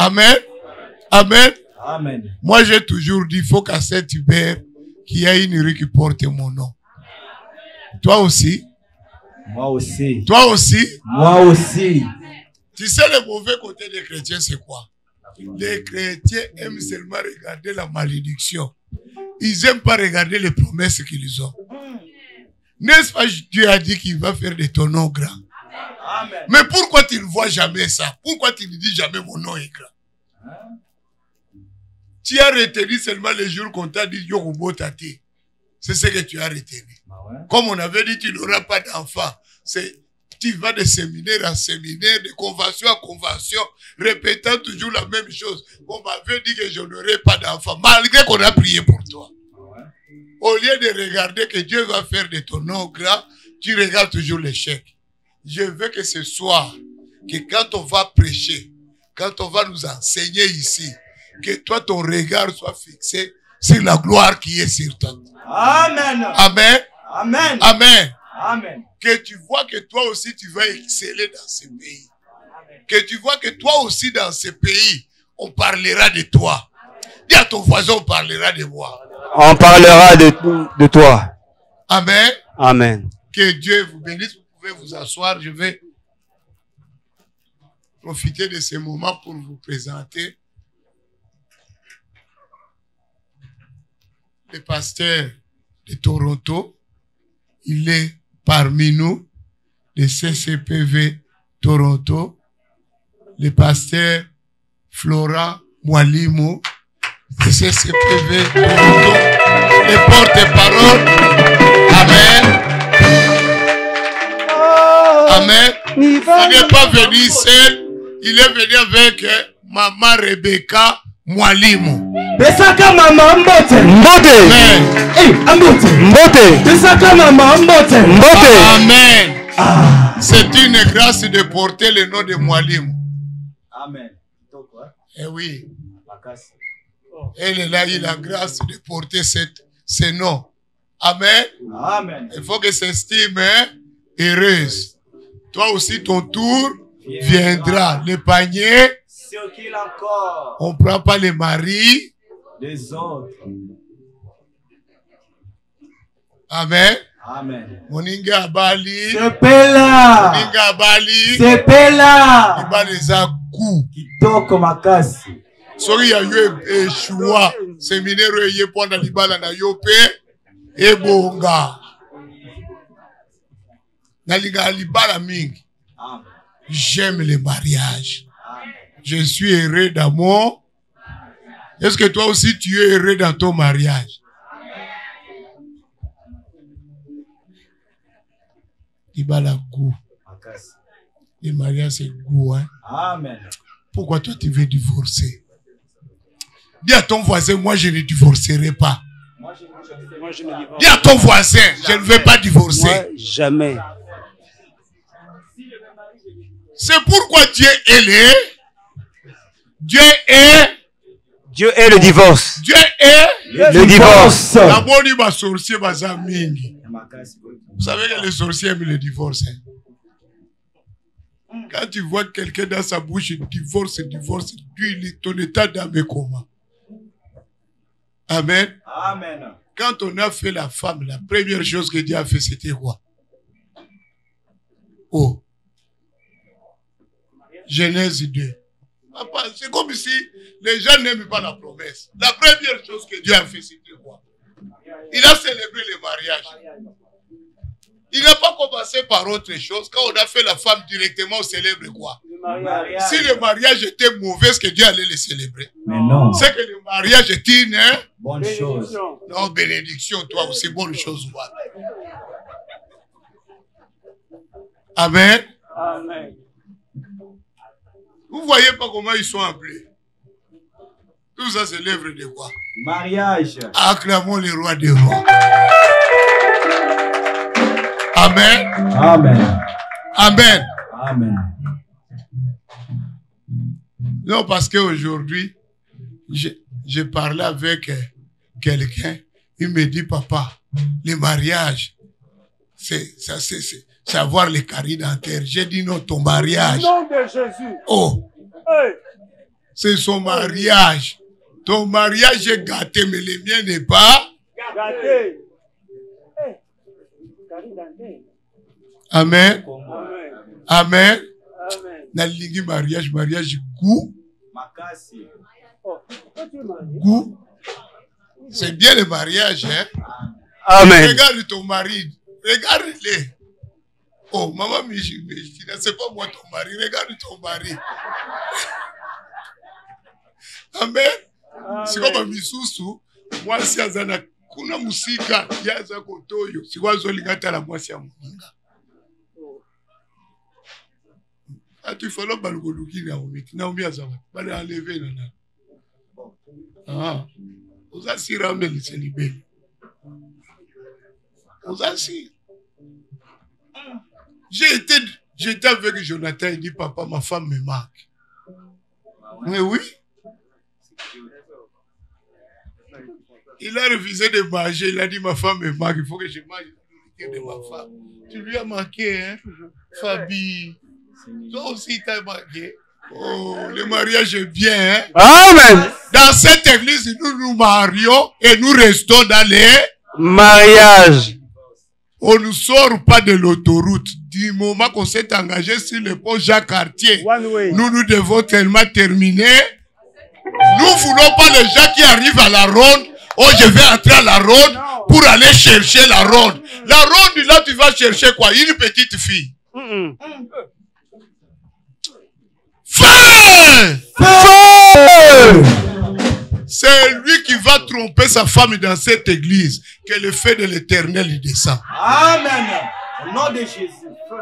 Amen. Amen. Amen. Moi, j'ai toujours dit, il faut qu'à Saint-Hubert, qu'il y ait une rue qui porte mon nom. Toi aussi? Moi aussi. Toi aussi? Moi aussi. Tu sais, le mauvais côté des chrétiens, c'est quoi? Les chrétiens aiment seulement regarder la malédiction. Ils n'aiment pas regarder les promesses qu'ils ont. N'est-ce pas, Dieu a dit qu'il va faire de ton nom grand. Amen. Mais pourquoi tu ne vois jamais ça? Pourquoi tu ne dis jamais mon nom est grand? Tu as retenu seulement les jours qu'on t'a dit Yorubo Tate. C'est ce que tu as retenu. Comme on avait dit, tu n'auras pas d'enfant. Tu vas de séminaire en séminaire, de convention en convention, répétant toujours la même chose. On m'avait dit que je n'aurais pas d'enfant, malgré qu'on a prié pour toi. Au lieu de regarder que Dieu va faire de ton nom grand, tu regardes toujours l'échec. Je veux que ce soir, que quand on va prêcher, quand on va nous enseigner ici, que toi, ton regard soit fixé sur la gloire qui est sur toi. Amen. Amen. Amen. Amen. Amen. Que tu vois que toi aussi, tu vas exceller dans ce pays. Que tu vois que toi aussi, dans ce pays, on parlera de toi. Dis à ton voisin, on parlera de moi. On parlera de toi. Amen. Amen. Que Dieu vous bénisse. Vous pouvez vous asseoir. Je vais profiter de ce moment pour vous présenter le pasteur de Toronto. Il est parmi nous, le CCPV Toronto, le pasteur Flora Mwalimu, le CCPV Toronto, le porte-parole. Amen. Amen. Il n'est pas venu seul, il est venu avec maman Rebecca Mwalimu. Besaka mama mbote. Mbote. Amen. Mbote. Mbote. Besaka mama mbote. Mbote. Amen. C'est une grâce de porter le nom de Mwalimu. Amen. Eh oui. Elle est là, il a la grâce de porter ce nom. Amen. Amen. Il faut que s'estime heureuse. Toi aussi, ton tour viendra. Le panier, on ne prend pas les maris des autres. Amen. Amen. Moninga Bali. Sepela. Moninga Bali. Sepela. Ibali za gu. Kitoko makasi. Sori ya yo eshua. Seminero ye ponda libala na yo pe. Ebonga. Naliga libala mingi. J'aime le mariage. Je suis heureux d'amour. Est-ce que toi aussi tu es heureux dans ton mariage? Ibala goût. Le mariage c'est goût, hein? Amen. Pourquoi toi tu veux divorcer? Dis à ton voisin, moi je ne divorcerai pas. Dis à ton voisin, je ne veux pas divorcer. Moi, jamais. C'est pourquoi Dieu est le... Dieu est le divorce. Dieu est le divorce. Vous savez que les sorciers aiment le divorce. Hein? Quand tu vois quelqu'un dans sa bouche, divorce, ton état d'âme est comment? Amen. Amen. Quand on a fait la femme, la première chose que Dieu a fait, c'était quoi? Oh. Genèse 2. C'est comme si les gens n'aiment pas la promesse. La première chose que Dieu a fait, c'était quoi? Il a célébré le mariage. Il n'a pas commencé par autre chose. Quand on a fait la femme directement, on célèbre quoi? Si le mariage était mauvais, est-ce que Dieu allait le célébrer? Mais non. C'est que le mariage est une bonne chose. Non, bénédiction, toi aussi, bonne chose. Amen. Amen. Vous voyez pas comment ils sont appelés? Tout ça, c'est l'œuvre de quoi? Mariage. Acclamons le roi des rois. Amen. Amen. Amen. Amen. Non, parce qu'aujourd'hui, j'ai parlé avec quelqu'un. Il me dit, papa, le mariage, c'est avoir les caries dentaires. J'ai dit non, ton mariage. Au nom de Jésus. Oh. Hey. C'est son mariage. Ton mariage est gâté, mais le mien n'est pas Gâté. Amen. Amen. Amen. Amen. Nalingi mariage goût. Makasi. Goût. C'est bien le mariage, hein? Amen. Regarde ton mari. Regarde-le. Oh, maman, c'est pas moi ton mari. Regarde ton mari. Amen. C'est comme misusu. Moi, si azana kuna musika yaza kotoyo. Si wazo lingata la moi si amunga. Atu falo balugoluki na omiti. Na omi azawa. Bale enlever nana. Ah. Oza si ramne le célibé. Oza si. J'étais avec Jonathan, il dit, papa, ma femme me manque. Mais oui. Il a refusé de manger, il a dit, ma femme me manque, il faut que je mange la nourriture de ma femme. Tu lui as manqué, hein, Fabi. Toi aussi, t'as manqué. Oh, le mariage est bien, hein. Amen. Dans cette église, nous nous marions et nous restons dans les Mariage. on ne sort pas de l'autoroute. Du moment qu'on s'est engagé sur le pont Jacques-Cartier, One way. nous devons tellement terminer. Nous ne voulons pas les gens qui arrivent à la ronde. Oh, je vais entrer à la ronde pour aller chercher la ronde. La ronde, là, tu vas chercher quoi? Une petite fille. Feu! Feu. C'est lui qui va tromper sa femme dans cette église. Que le feu de l'Éternel y descend. Amen. Au nom de Jésus. Feu.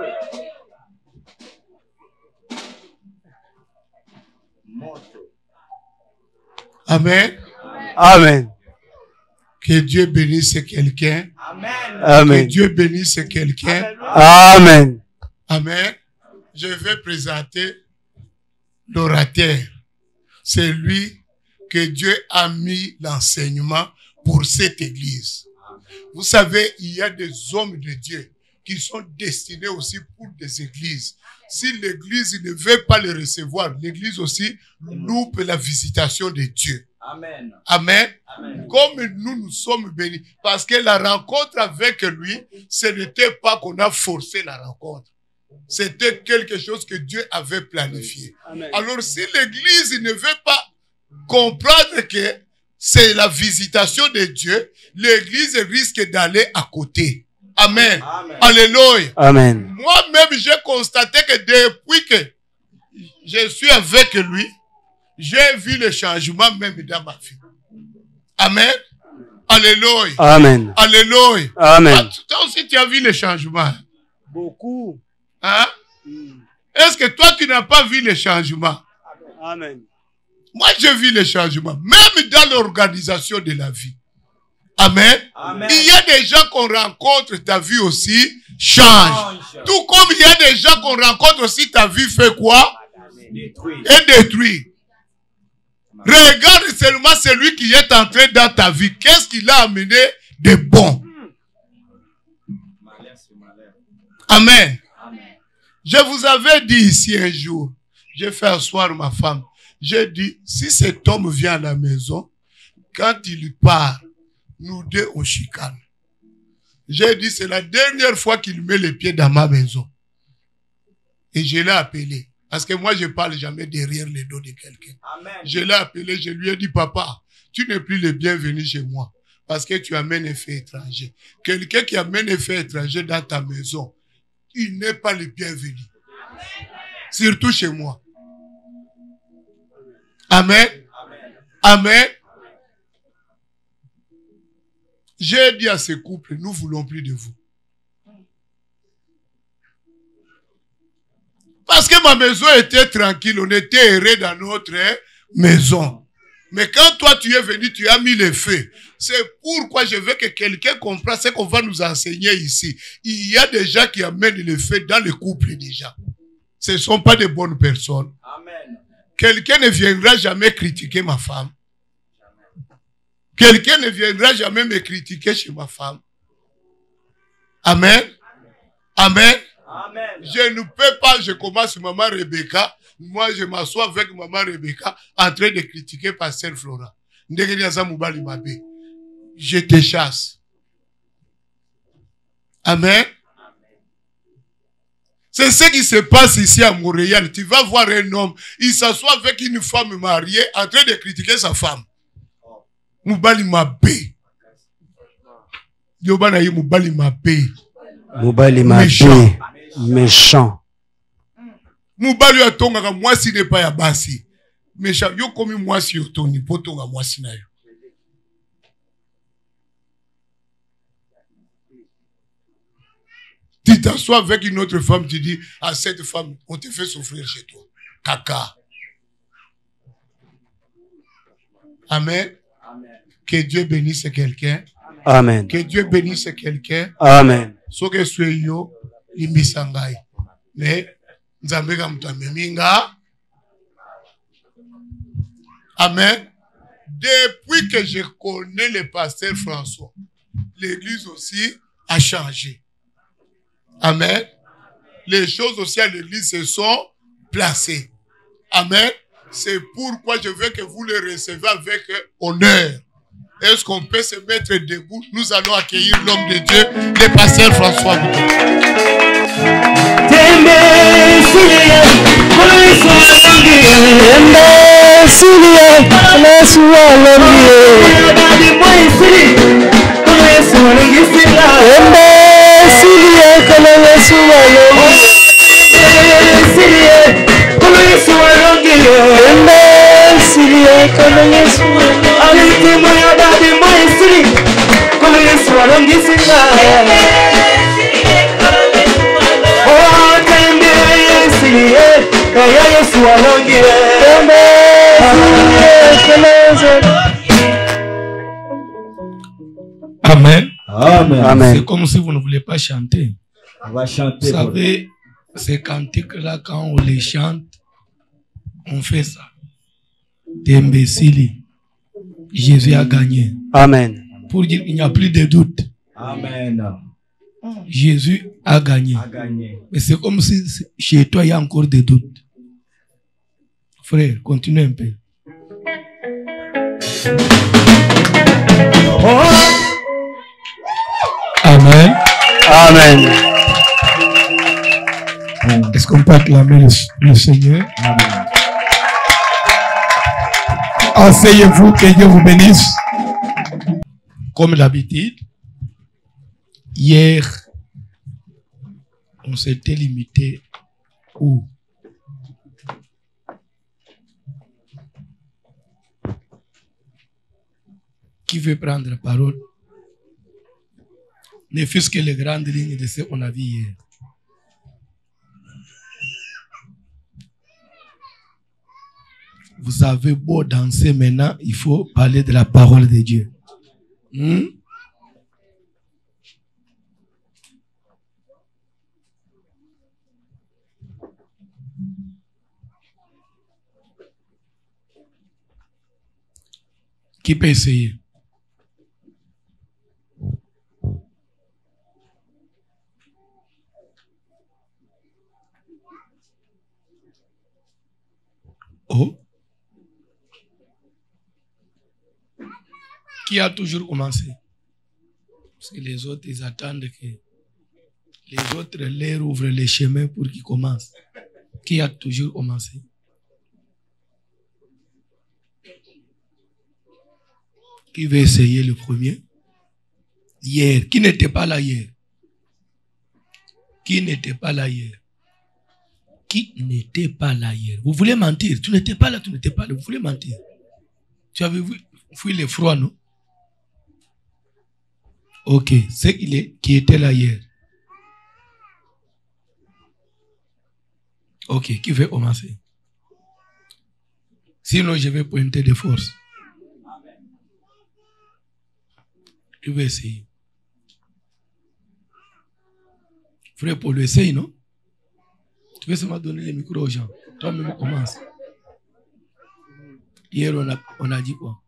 Amen. Amen. Que Dieu bénisse quelqu'un. Amen. Que Amen. Dieu bénisse quelqu'un. Amen. Amen. Je vais présenter l'orateur. C'est lui que Dieu a mis l'enseignement pour cette église. Vous savez, il y a des hommes de Dieu qui sont destinés aussi pour des églises. Si l'église ne veut pas les recevoir, l'église aussi loupe la visitation de Dieu. Amen. Amen. Amen. Comme nous sommes bénis. Parce que la rencontre avec lui, ce n'était pas qu'on a forcé la rencontre. C'était quelque chose que Dieu avait planifié. Amen. Alors si l'église ne veut pas comprendre que c'est la visitation de Dieu, l'église risque d'aller à côté. Amen. Amen. Alléluia. Amen. Moi-même, j'ai constaté que depuis que je suis avec lui, j'ai vu le changement même dans ma vie. Amen. Alléluia. Amen. Alléluia. Amen. Toi aussi, tu as vu le changement. Beaucoup. Hein? Est-ce que toi, tu n'as pas vu le changement? Amen. Moi, j'ai vu le changement, même dans l'organisation de la vie. Amen. Amen. Il y a des gens qu'on rencontre, ta vie aussi change. Tout comme il y a des gens qu'on rencontre aussi, ta vie fait quoi? Détruit. Et détruit. Regarde seulement celui qui est entré dans ta vie. Qu'est-ce qu'il a amené de bon? Amen. Amen. Je vous avais dit ici un jour, j'ai fait asseoir ma femme. J'ai dit, si cet homme vient à la maison, quand il part, nous deux on chicane. J'ai dit, c'est la dernière fois qu'il met les pieds dans ma maison. Et je l'ai appelé. Parce que moi, je parle jamais derrière le dos de quelqu'un. Amen. Je l'ai appelé, je lui ai dit, papa, tu n'es plus le bienvenu chez moi. Parce que tu amènes un fait étranger. Quelqu'un qui amène un fait étranger dans ta maison, il n'est pas le bienvenu. Surtout chez moi. Amen. Amen. J'ai dit à ce couple, nous voulons plus de vous. Parce que ma maison était tranquille, on était errés dans notre maison. Mais quand toi tu es venu, tu as mis le feu. C'est pourquoi je veux que quelqu'un comprenne ce qu'on va nous enseigner ici. Il y a des gens qui amènent le feu dans le couple déjà. Ce ne sont pas de bonnes personnes. Amen. Quelqu'un ne viendra jamais critiquer ma femme. Quelqu'un ne viendra jamais me critiquer chez ma femme. Amen. Amen. Amen. Je ne peux pas, je commence maman Rebecca, Moi, je m'assois avec maman Rebecca en train de critiquer Pasteur Flora. Je te chasse. Amen. C'est ce qui se passe ici à Montréal. Tu vas voir un homme, il s'assoit avec une femme mariée en train de critiquer sa femme. Moubali Mabé. Yobana Moubali Mabé. Moubali Mabé. Méchant. Moubali Atonga, moi si n'est pas Yabasi. Méchant. Yo comme moi si Otoni, Potonga moi si na yo. Tu t'assois avec une autre femme, tu dis à cette femme, on te fait souffrir chez toi. Caca. Amen. Que Dieu bénisse quelqu'un. Amen. Que Dieu bénisse quelqu'un. Amen. Ce que soit yo, imbisangai. Mais, nzambeka mutameminga. Amen. Depuis que je connais le pasteur François, l'église aussi a changé. Amen. Les choses aussi à l'église se sont placées. Amen. C'est pourquoi je veux que vous les recevez avec honneur. Est-ce qu'on peut se mettre debout? Nous allons accueillir l'homme de Dieu, le pasteur François. Amen. Amen. Amen. C'est comme si vous ne voulez pas chanter. On va chanter. Vous savez, ces cantiques-là, quand on les chante, on fait ça. Tembesili. Jésus a gagné. Amen. Pour dire qu'il n'y a plus de doute. Amen. Jésus a gagné. A gagné. Mais c'est comme si chez toi, il y a encore des doutes. Frère, continue un peu. Amen. Amen. Est-ce qu'on peut acclamer le Seigneur? Amen. Asseyez-vous, que Dieu vous bénisse. Comme d'habitude, hier, on s'était limité où? Qui veut prendre la parole? Ne fût-ce que les grandes lignes de ce qu'on a vu hier. Vous avez beau danser maintenant, il faut parler de la parole de Dieu. Qui peut essayer? Oh. Qui a toujours commencé? Parce que les autres, ils attendent que les autres leur ouvrent les chemins pour qu'ils commencent. Qui a toujours commencé? Qui veut essayer le premier? Hier. Qui n'était pas là hier? Qui n'était pas là hier? Qui n'était pas là hier? Vous voulez mentir? Tu n'étais pas là, tu n'étais pas là. Vous voulez mentir? Tu avais vu le froid, non? Ok. C'est qui était là hier. Ok. Qui veut commencer? Sinon, je vais pointer des forces. Tu veux essayer? Frère Paul, essaye, non? Tu veux seulement donner le micro aux gens. Toi-même, commence. Hier, on a dit quoi?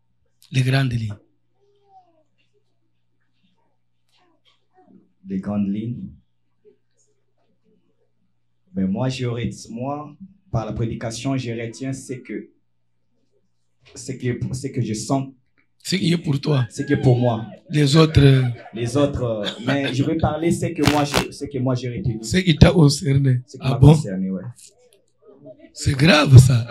Les grandes lignes. Des grandes lignes. Ben moi, par la prédication, je retiens ce que je sens. Ce qui est pour toi. Ce qui est pour moi. Les autres. Mais je vais parler ce que moi j'ai retenu. Ce qui t'a concerné. Ce qui ah m'a bon? concerné, ouais. C'est grave ça.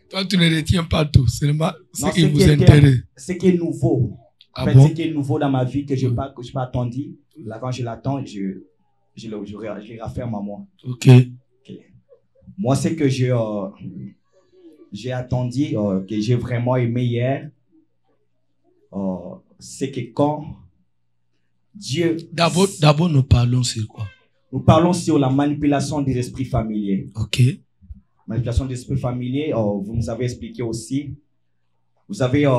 Toi, tu ne retiens pas tout, seulement ce qui vous intéresse. Ce qui est nouveau. Ah en fait, bon? ce qui est nouveau dans ma vie que je n'ai pas attendu. Là, quand je l'attends, je le rafferme à moi. Ok. Moi, c'est que j'ai attendu, que j'ai vraiment aimé hier, c'est que quand Dieu... D'abord, nous parlons sur quoi? Nous parlons sur la manipulation des esprits familiers. Ok. Manipulation des esprits familiers, vous nous avez expliqué aussi. Vous avez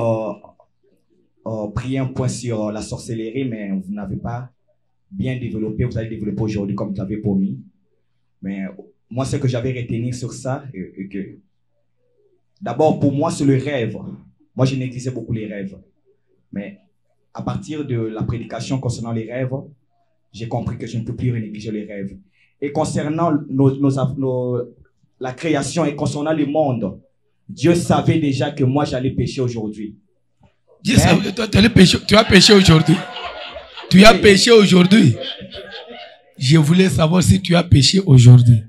pris un point sur la sorcellerie, mais vous n'avez pas bien développé. Vous allez développer aujourd'hui comme vous l'avez promis. Mais moi, ce que j'avais retenu sur ça, est que d'abord, pour moi, c'est le rêve. Moi, je néglisais beaucoup les rêves. Mais à partir de la prédication concernant les rêves, j'ai compris que je ne peux plus négliger les rêves. Et concernant la création et concernant le monde, Dieu savait déjà que moi, j'allais pécher aujourd'hui. Dieu savait, toi, tu as péché aujourd'hui. Tu as péché aujourd'hui. Je voulais savoir si tu as péché aujourd'hui.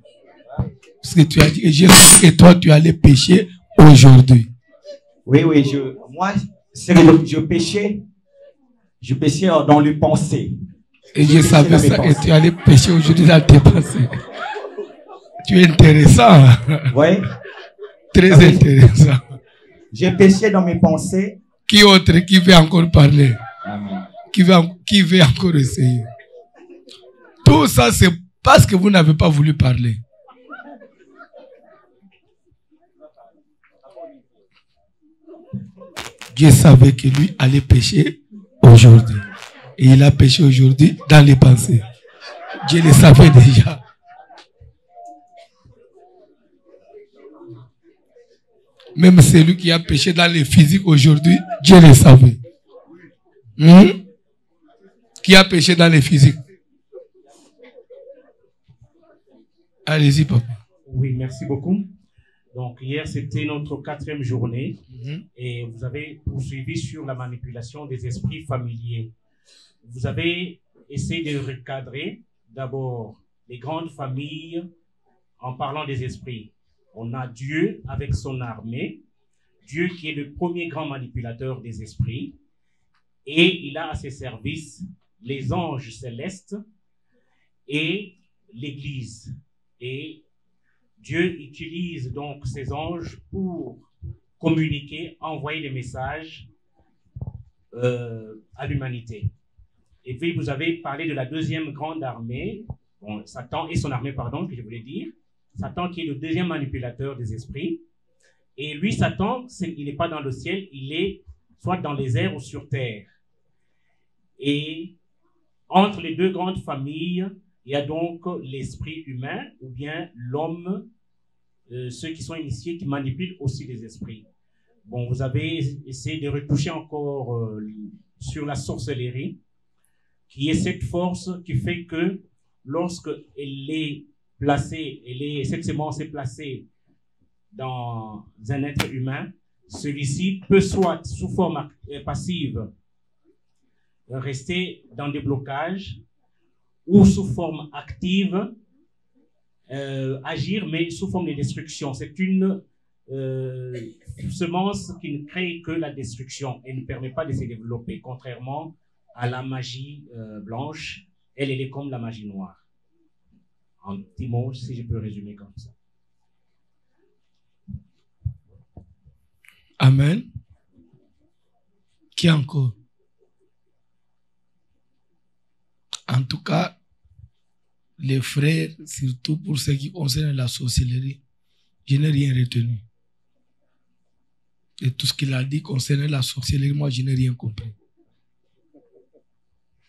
Parce que tu as dit, je sais que toi, tu allais pécher aujourd'hui. Oui, moi, je péchais dans les pensées. Et je savais ça, que tu allais pécher aujourd'hui dans tes pensées. Tu es intéressant. Oui. Très intéressant. J'ai péché dans mes pensées. Qui autre qui veut encore parler? Amen. Qui veut encore essayer? Tout ça, c'est parce que vous n'avez pas voulu parler. Dieu savait que lui allait pécher aujourd'hui. Et il a péché aujourd'hui dans les pensées. Dieu le savait déjà. Même celui qui a péché dans les physiques aujourd'hui, Dieu le savait. Qui a péché dans les physiques? Allez-y, papa. Oui, merci beaucoup. Donc, hier, c'était notre 4e journée et vous avez poursuivi sur la manipulation des esprits familiers. Vous avez essayé de recadrer d'abord les grandes familles en parlant des esprits. On a Dieu avec son armée, Dieu qui est le premier grand manipulateur des esprits, et il a à ses services les anges célestes et l'Église. Et Dieu utilise donc ces anges pour communiquer, envoyer des messages à l'humanité. Et puis vous avez parlé de la deuxième grande armée, bon, Satan et son armée, pardon, que je voulais dire. Satan qui est le deuxième manipulateur des esprits. Et lui, Satan, il n'est pas dans le ciel, il est soit dans les airs ou sur terre. Et entre les deux grandes familles, il y a donc l'esprit humain ou bien l'homme, ceux qui sont initiés, qui manipulent aussi les esprits. Bon, vous avez essayé de retoucher encore sur la sorcellerie, qui est cette force qui fait que lorsque elle est placée, cette sémence est placée dans un être humain, celui-ci peut soit sous forme passive rester dans des blocages ou sous forme active agir, mais sous forme de destruction. C'est une semence qui ne crée que la destruction et ne permet pas de se développer, contrairement à la magie blanche. Elle est comme la magie noire. En petits mots, si je peux résumer comme ça. Amen. Qui encore? En tout cas, les frères, surtout pour ce qui concerne la sorcellerie, je n'ai rien retenu. Et tout ce qu'il a dit concernant la sorcellerie, moi, je n'ai rien compris.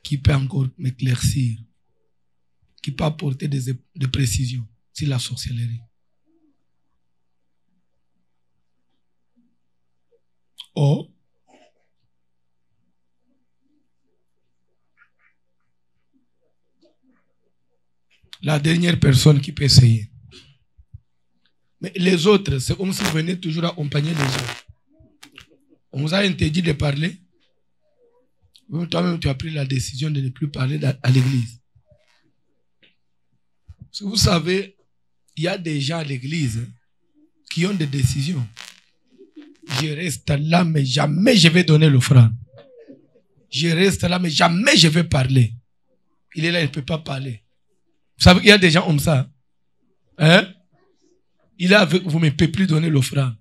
Qui peut encore m'éclaircir? Qui peut apporter des précisions sur la sorcellerie? Oh, la dernière personne qui peut essayer. Mais les autres, c'est comme si vous venez toujours accompagner les gens. On vous a interdit de parler. Toi-même, tu as pris la décision de ne plus parler à l'église. Si vous savez, il y a des gens à l'église qui ont des décisions. Je reste là, mais jamais je vais donner l'offrande. Je reste là, mais jamais je vais parler. Il est là, il ne peut pas parler. Vous savez qu'il y a des gens comme ça. Hein? Il est avec vous, mais il ne peut plus donner l'offrande.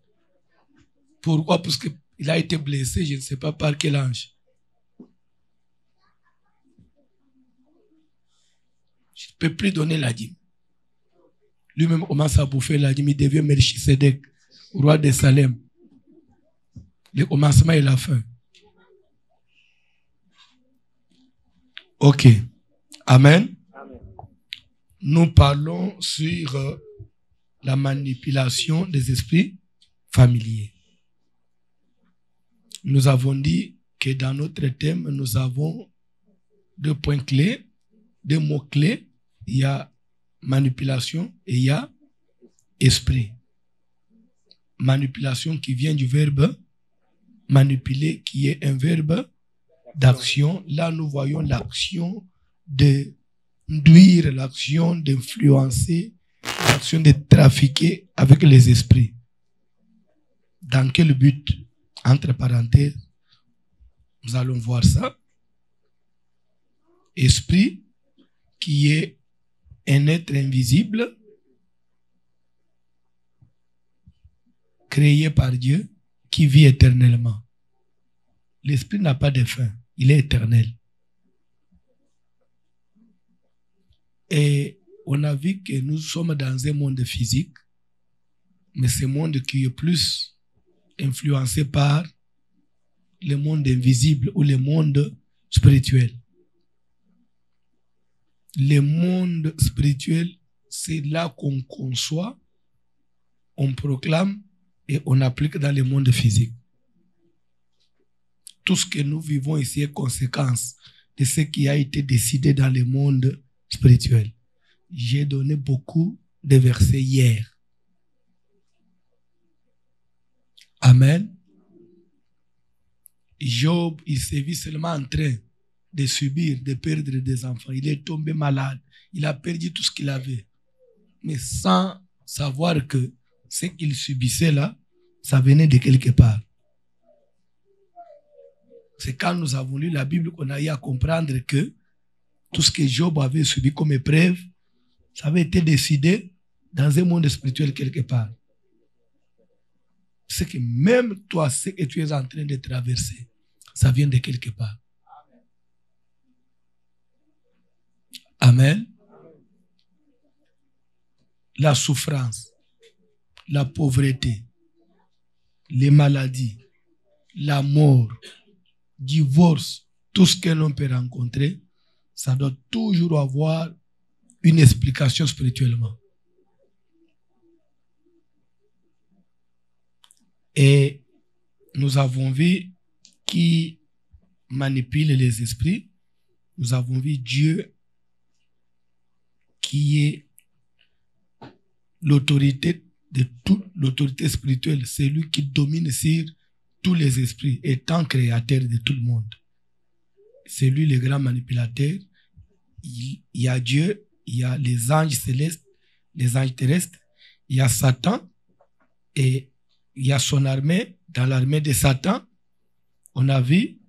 Pourquoi? Parce qu'il a été blessé, je ne sais pas par quel ange. Je ne peux plus donner la dîme. Lui-même commence à bouffer la dîme. Il devient Melchisedec, roi de Salem. Le commencement et la fin. Ok. Amen. Amen. Nous parlons sur la manipulation des esprits familiers. Nous avons dit que dans notre thème, nous avons 2 points clés, 2 mots clés. Il y a manipulation et il y a esprit. Manipulation qui vient du verbe manipuler, qui est un verbe d'action. Là, nous voyons l'action d'induire, l'action d'influencer, l'action de trafiquer avec les esprits. Dans quel but? Entre parenthèses, nous allons voir ça. Esprit, qui est un être invisible, créé par Dieu, qui vit éternellement. L'esprit n'a pas de fin, il est éternel. Et on a vu que nous sommes dans un monde physique, mais ce monde qui est plus influencé par le monde invisible ou le monde spirituel. Le monde spirituel, c'est là qu'on conçoit, on proclame et on applique dans le monde physique. Tout ce que nous vivons ici est conséquence de ce qui a été décidé dans le monde spirituel. J'ai donné beaucoup de versets hier. Amen. Job, il s'est vu seulement en train de subir, de perdre des enfants. Il est tombé malade. Il a perdu tout ce qu'il avait. Mais sans savoir que ce qu'il subissait là, ça venait de quelque part. C'est quand nous avons lu la Bible qu'on a eu à comprendre que tout ce que Job avait subi comme épreuve, ça avait été décidé dans un monde spirituel quelque part. C'est que même toi, ce que tu es en train de traverser, ça vient de quelque part. Amen. La souffrance, la pauvreté, les maladies, la mort, divorce, tout ce que l'on peut rencontrer, ça doit toujours avoir une explication spirituellement. Et nous avons vu qui manipule les esprits. Nous avons vu Dieu qui est l'autorité de toute l'autorité spirituelle. C'est lui qui domine sur tous les esprits, étant créateur de tout le monde. C'est lui le grand manipulateur. Il y a Dieu, il y a les anges célestes, les anges terrestres, il y a Satan et il y a son armée. Dans l'armée de Satan, on a vu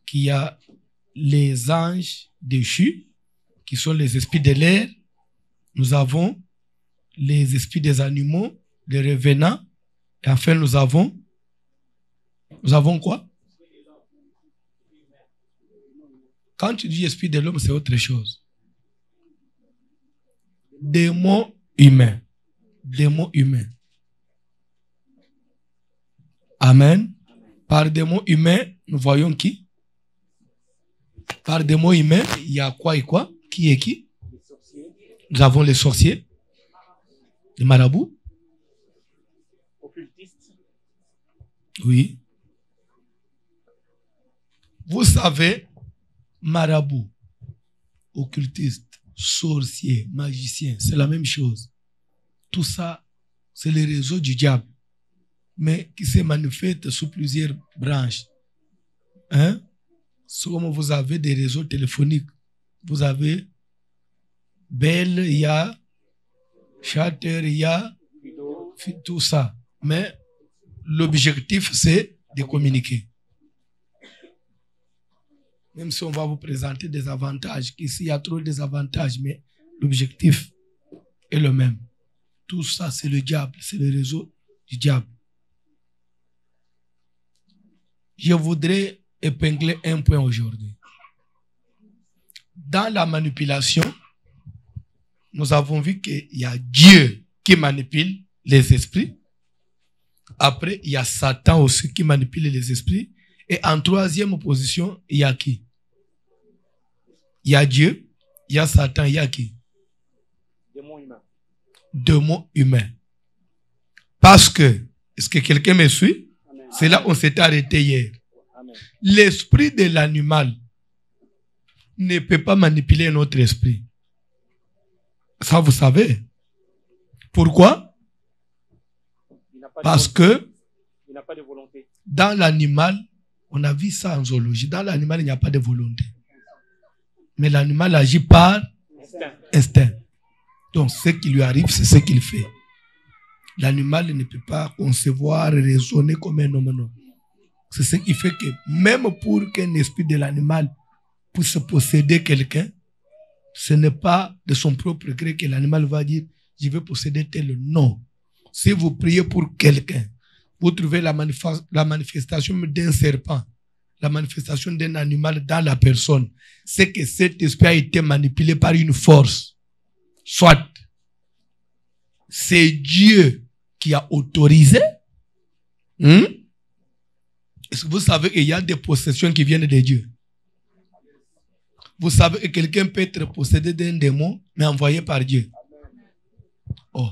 qu'il y a les anges déchus, qui sont les esprits de l'air. Nous avons les esprits des animaux, les revenants. Et enfin, nous avons quoi? Quand tu dis esprit de l'homme, c'est autre chose. Démons humains. Démons humains. Amen. Par démons humains, nous voyons qui? Par démons humains, il y a quoi et quoi? Qui est qui? Nous avons les sorciers, les marabouts. Occultistes. Oui. Vous savez, marabout, occultiste, sorcier, magicien, c'est la même chose. Tout ça, c'est le réseau du diable, mais qui se manifeste sous plusieurs branches. Hein? C'est comme vous avez des réseaux téléphoniques. Vous avez Bell, il y a Charter, il y a tout ça. Mais l'objectif, c'est de communiquer. Même si on va vous présenter des avantages, ici il y a trop de désavantages, mais l'objectif est le même. Tout ça, c'est le diable, c'est le réseau du diable. Je voudrais épingler un point aujourd'hui. Dans la manipulation, nous avons vu qu'il y a Dieu qui manipule les esprits. Après, il y a Satan aussi qui manipule les esprits. Et en troisième position, il y a qui? Il y a Dieu, il y a Satan, il y a qui? Démon humain. Démon humain. Parce que, est-ce que quelqu'un me suit? C'est là où on s'est arrêté hier. L'esprit de l'animal ne peut pas manipuler notre esprit. Ça, vous savez. Pourquoi? Parce que il n'a pas de volonté. Dans l'animal, on a vu ça en zoologie. Dans l'animal, il n'y a pas de volonté. Mais l'animal agit par instinct. Donc, ce qui lui arrive, c'est ce qu'il fait. L'animal ne peut pas concevoir, raisonner comme un homme. Non. C'est ce qui fait que même pour qu'un esprit de l'animal puisse posséder quelqu'un, ce n'est pas de son propre gré que l'animal va dire « je vais posséder tel nom ». Si vous priez pour quelqu'un, vous trouvez la manifestation d'un serpent, la manifestation d'un animal dans la personne, c'est que cet esprit a été manipulé par une force. Soit c'est Dieu qui a autorisé. Est-ce que vous savez qu'il y a des possessions qui viennent de Dieu? Vous savez que quelqu'un peut être possédé d'un démon, mais envoyé par Dieu. Oh.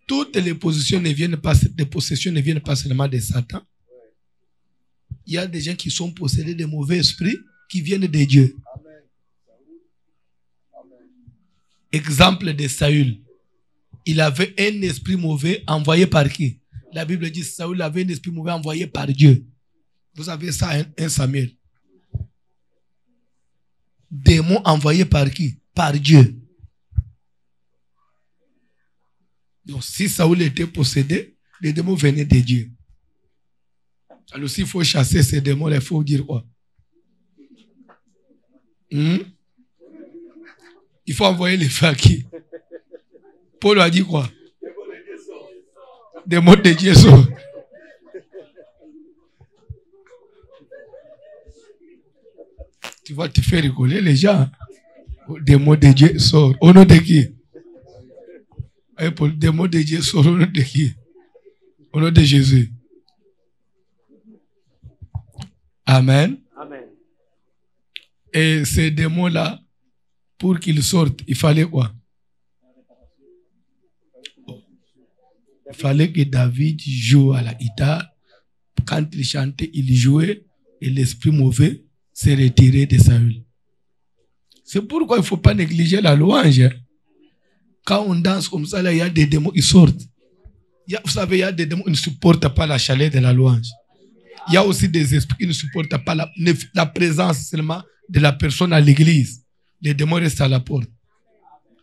Toutes les possessions ne viennent pas seulement de Satan. Il y a des gens qui sont possédés de mauvais esprits qui viennent de Dieu. Exemple de Saül. Il avait un esprit mauvais envoyé par qui? La Bible dit que Saül avait un esprit mauvais envoyé par Dieu. Vous avez ça en 1 Samuel. Démon envoyé par qui? Par Dieu. Donc si Saül était possédé, les démons venaient de Dieu. Alors s'il faut chasser ces démons, il faut dire quoi? Il faut envoyer les feux à qui? Paul a dit quoi? Des mots de Dieu sont. Tu vas te faire rigoler les gens. Des mots de Dieu sortent. Au nom de qui? Des mots de Dieu sortent au nom de qui? Au nom de Jésus. Amen. Amen. Et ces démons-là, pour qu'ils sortent, il fallait quoi? Il fallait que David joue à la guitare. Quand il chantait, il jouait et l'esprit mauvais s'est retiré de Saül. C'est pourquoi il ne faut pas négliger la louange. Quand on danse comme ça, là, il y a des démons qui sortent. Vous savez, il y a des démons qui ne supportent pas la chaleur de la louange. Il y a aussi des esprits qui ne supportent pas la présence seulement de la personne à l'église. Les démons restent à la porte.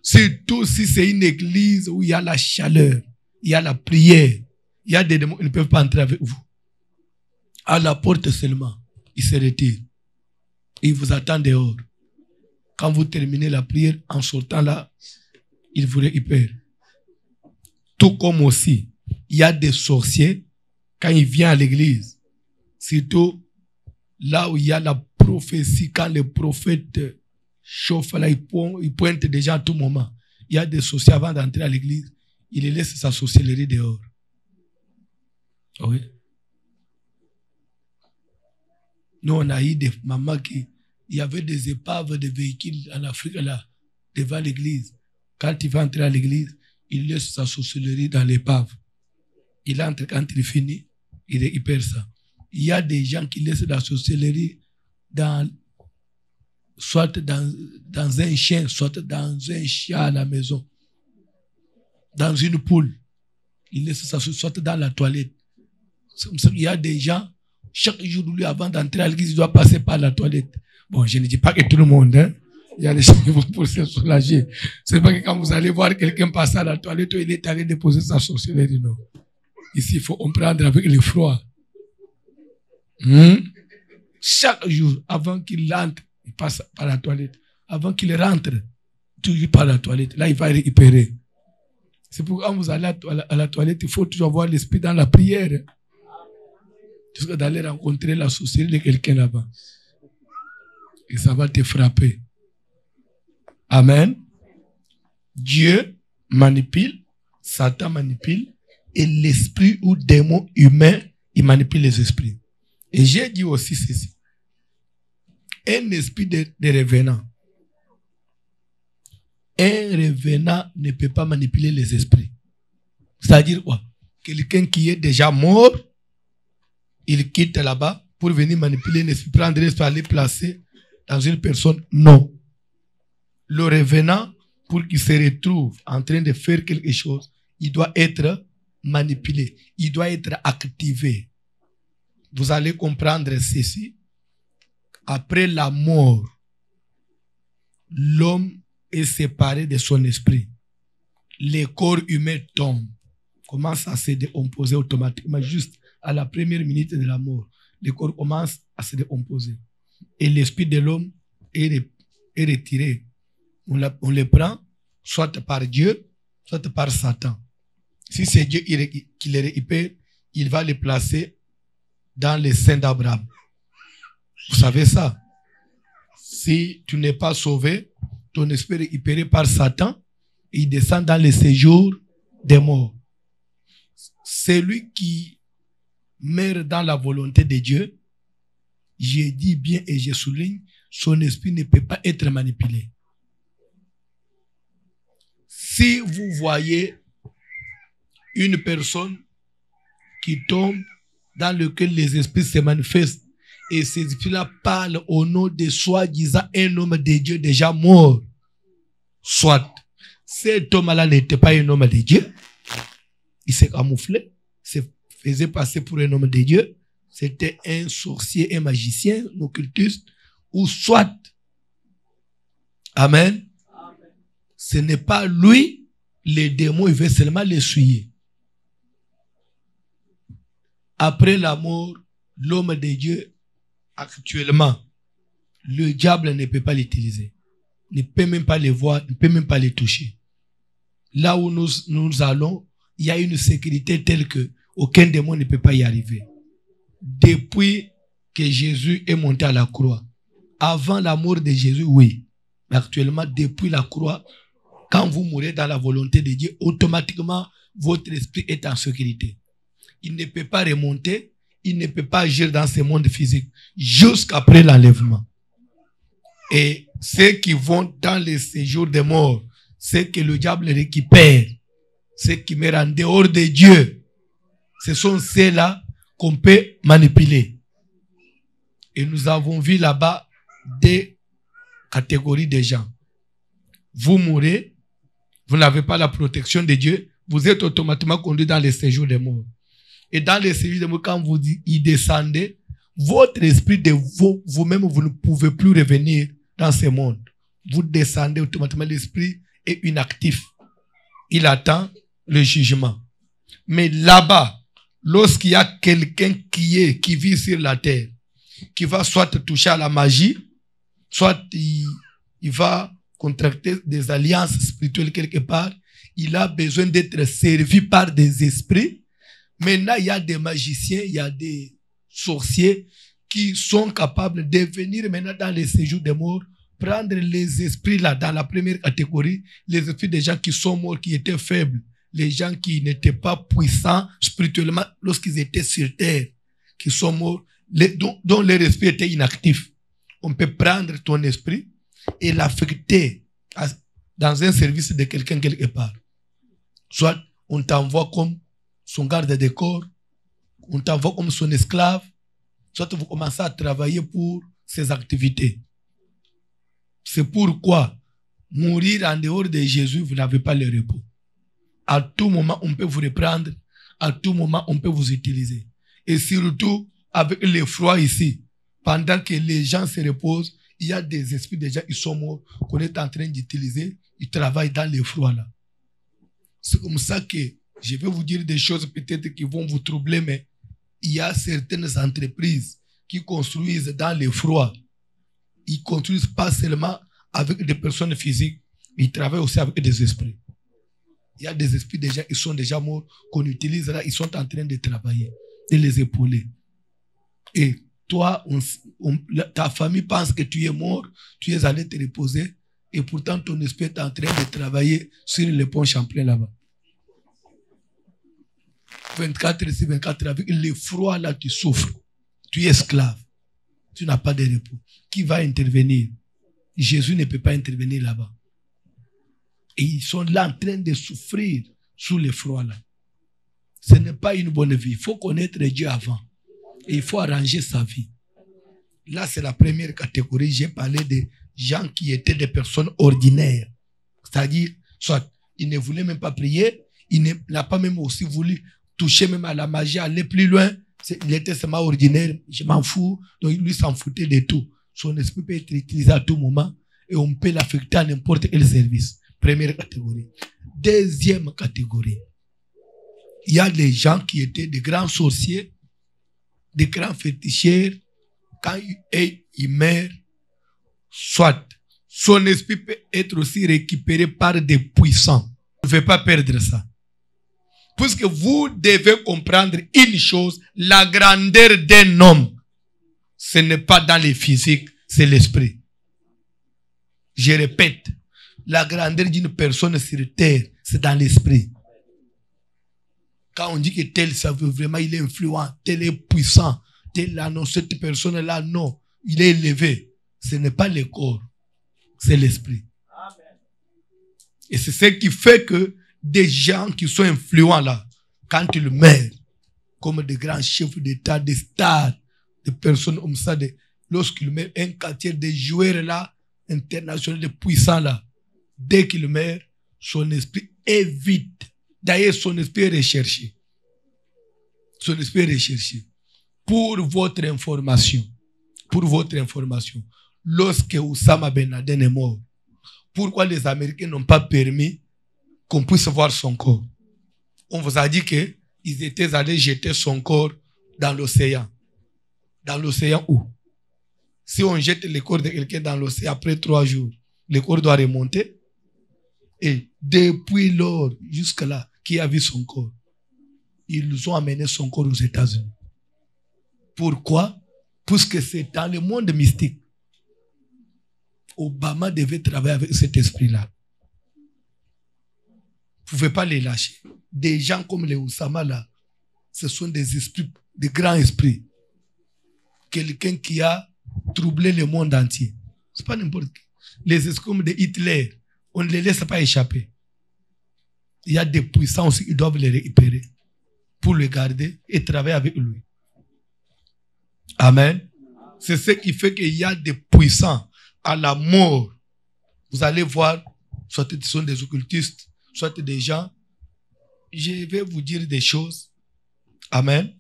Surtout si c'est une église où il y a la chaleur, il y a la prière, il y a des démons qui ne peuvent pas entrer avec vous. À la porte seulement, ils se retirent. Ils vous attendent dehors. Quand vous terminez la prière, en sortant là, ils vous récupèrent. Tout comme aussi, il y a des sorciers, quand ils viennent à l'église, surtout là où il y a la prophétie, quand les prophètes chauffent là, ils pointent déjà à tout moment. Il y a des sorciers avant d'entrer à l'église, ils les laissent sa sorcellerie dehors. Oui. Nous, on a eu des mamans qui... Il y avait des épaves de véhicules en Afrique, là, devant l'église. Quand il va entrer à l'église, il laisse sa sorcellerie dans l'épave. Il entre, quand il finit, il récupère ça. Il y a des gens qui laissent la sorcellerie soit dans un chien, soit dans un chat à la maison, dans une poule. Il laisse ça soit dans la toilette. C'est comme ça qu'il y a des gens, chaque jour, lui, avant d'entrer à l'église, il doit passer par la toilette. Bon, je ne dis pas que tout le monde, hein. Il y a des gens qui vont pour se soulager. C'est pas que quand vous allez voir quelqu'un passer à la toilette, il est allé déposer sa sorcellerie, non. Ici, il faut on prendre avec le froid. Chaque jour, avant qu'il entre, il passe par la toilette. Avant qu'il rentre, toujours par la toilette. Là, il va récupérer. C'est pourquoi quand vous allez à la toilette, il faut toujours avoir l'esprit dans la prière. Jusqu'à d'aller rencontrer la sorcellerie de quelqu'un là-bas. Et ça va te frapper. Amen. Dieu manipule, Satan manipule, et l'esprit ou démon humain, il manipule les esprits. Et j'ai dit aussi ceci. Un esprit de revenant. Un revenant ne peut pas manipuler les esprits. C'est-à-dire quoi? Quelqu'un qui est déjà mort, il quitte là-bas pour venir manipuler l'esprit, prendre l'esprit, aller placer dans une personne. Non. Le revenant, pour qu'il se retrouve en train de faire quelque chose, il doit être manipulé. Il doit être activé. Vous allez comprendre ceci. Après la mort, l'homme est séparé de son esprit. Le corps humain tombe, commence à se décomposer automatiquement, juste à la première minute de la mort. Le corps commence à se décomposer. Et l'esprit de l'homme est retiré. On le prend, soit par Dieu, soit par Satan. Si c'est Dieu qui le récupère, il va le placer dans les seins d'Abraham. Vous savez ça? Si tu n'es pas sauvé, ton esprit est récupéré par Satan, et il descend dans le séjour des morts. Celui qui meurt dans la volonté de Dieu, je dis bien et je souligne, son esprit ne peut pas être manipulé. Si vous voyez une personne qui tombe dans lequel les esprits se manifestent et ces esprits-là parlent au nom de soi-disant un homme de Dieu déjà mort, soit cet homme-là n'était pas un homme de Dieu, il s'est camouflé, se faisait passer pour un homme de Dieu, c'était un sorcier, un magicien, un occultiste, ou soit, amen, ce n'est pas lui, les démons, il veut seulement l'essuyer. Après la mort, l'homme de Dieu, actuellement, le diable ne peut pas l'utiliser. Ne peut même pas les voir, ne peut même pas les toucher. Là où nous allons, il y a une sécurité telle que aucun démon ne peut pas y arriver. Depuis que Jésus est monté à la croix, avant la mort de Jésus, oui. Mais actuellement, depuis la croix, quand vous mourrez dans la volonté de Dieu, automatiquement, votre esprit est en sécurité. Il ne peut pas remonter, il ne peut pas agir dans ce monde physique jusqu'après l'enlèvement. Et ceux qui vont dans les séjours des morts, ceux que le diable récupère, ceux qui meurent en dehors de Dieu, ce sont ceux-là qu'on peut manipuler. Et nous avons vu là-bas des catégories de gens. Vous mourrez, vous n'avez pas la protection de Dieu, vous êtes automatiquement conduit dans les séjours des morts. Et dans les séjours des morts, quand vous y descendez, votre esprit de vous-même, vous ne pouvez plus revenir dans ce monde. Vous descendez automatiquement, l'esprit est inactif. Il attend le jugement. Mais là-bas, lorsqu'il y a quelqu'un qui vit sur la terre, qui va soit toucher à la magie, soit il va contracter des alliances spirituelles quelque part, il a besoin d'être servi par des esprits. Maintenant, il y a des magiciens, il y a des sorciers qui sont capables de venir maintenant dans les séjours des morts, prendre les esprits là, dans la première catégorie, les esprits des gens qui sont morts, qui étaient faibles, les gens qui n'étaient pas puissants spirituellement lorsqu'ils étaient sur terre, qui sont morts, dont leur esprit était inactif. On peut prendre ton esprit et l'affecter dans un service de quelqu'un quelque part. Soit on t'envoie comme son garde de corps, on t'envoie comme son esclave, soit vous commencez à travailler pour ses activités. C'est pourquoi mourir en dehors de Jésus, vous n'avez pas le repos. À tout moment, on peut vous reprendre. À tout moment, on peut vous utiliser. Et surtout, avec le froid ici, pendant que les gens se reposent, il y a des esprits déjà, ils sont morts, qu'on est en train d'utiliser. Ils travaillent dans le froid là. C'est comme ça que je vais vous dire des choses peut-être qui vont vous troubler, mais il y a certaines entreprises qui construisent dans le froid. Ils construisent pas seulement avec des personnes physiques, ils travaillent aussi avec des esprits. Il y a des esprits déjà, ils sont déjà morts, qu'on utilise là, ils sont en train de travailler, de les épauler. Et toi, ta famille pense que tu es mort, tu es allé te reposer, et pourtant ton esprit est en train de travailler sur le pont Champlain là-bas. 24 sur 24, avec le froid là, tu souffres. Tu es esclave. Tu n'as pas de repos. Qui va intervenir? Jésus ne peut pas intervenir là-bas. Et ils sont là en train de souffrir sous le froid là. Ce n'est pas une bonne vie. Il faut connaître Dieu avant. Et il faut arranger sa vie. Là, c'est la première catégorie. J'ai parlé de gens qui étaient des personnes ordinaires. C'est-à-dire, soit il ne voulait même pas prier, il n'a pas même aussi voulu toucher même à la magie, aller plus loin. Il était seulement ordinaire, je m'en fous. Donc lui s'en foutait de tout. Son esprit peut être utilisé à tout moment et on peut l'affecter à n'importe quel service. Première catégorie. Deuxième catégorie. Il y a des gens qui étaient des grands sorciers, des grands féticheurs. Quand ils meurent, soit son esprit peut être aussi récupéré par des puissants. Vous ne devez pas perdre ça. Puisque vous devez comprendre une chose, la grandeur d'un homme, ce n'est pas dans le physique, c'est l'esprit. Je répète, la grandeur d'une personne sur terre, c'est dans l'esprit. Quand on dit que tel, ça veut vraiment, il est influent, tel est puissant, tel là, non, cette personne-là, non, il est élevé. Ce n'est pas le corps, c'est l'esprit. Et c'est ce qui fait que des gens qui sont influents là, quand ils meurent, comme des grands chefs d'État, des stars, des personnes comme ça, lorsqu'ils meurent, un quartier de joueurs là, internationaux, de puissants là, dès qu'il meurt, son esprit est vide. D'ailleurs, son esprit est recherché. Son esprit est recherché. Pour votre information, lorsque Oussama Ben Laden est mort, pourquoi les Américains n'ont pas permis qu'on puisse voir son corps? On vous a dit qu'ils étaient allés jeter son corps dans l'océan. Dans l'océan où? Si on jette le corps de quelqu'un dans l'océan après 3 jours, le corps doit remonter. Et depuis lors, jusque-là, qui a vu son corps? Ils ont amené son corps aux États-Unis. Pourquoi? Puisque c'est dans le monde mystique. Obama devait travailler avec cet esprit-là. Vous ne pouvez pas les lâcher. Des gens comme les Oussama là, ce sont des esprits, des grands esprits. Quelqu'un qui a troublé le monde entier. Ce n'est pas n'importe qui. Les esprits comme de Hitler, on ne les laisse pas échapper. Il y a des puissants aussi qui doivent les récupérer pour le garder et travailler avec lui. Amen. C'est ce qui fait qu'il y a des puissants à la mort. Vous allez voir, soit ce sont des occultistes, soit des gens. Je vais vous dire des choses. Amen.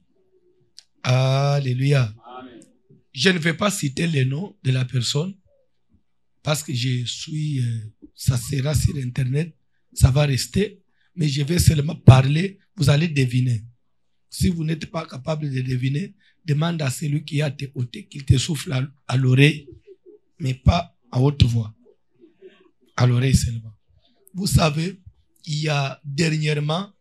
Alléluia. Amen. Je ne vais pas citer le nom de la personne parce que je suis, ça sera sur Internet, ça va rester, mais je vais seulement parler, vous allez deviner. Si vous n'êtes pas capable de deviner, demande à celui qui a tes côtés qu'il te souffle à l'oreille, mais pas à haute voix. À l'oreille seulement. Vous savez, il y a dernièrement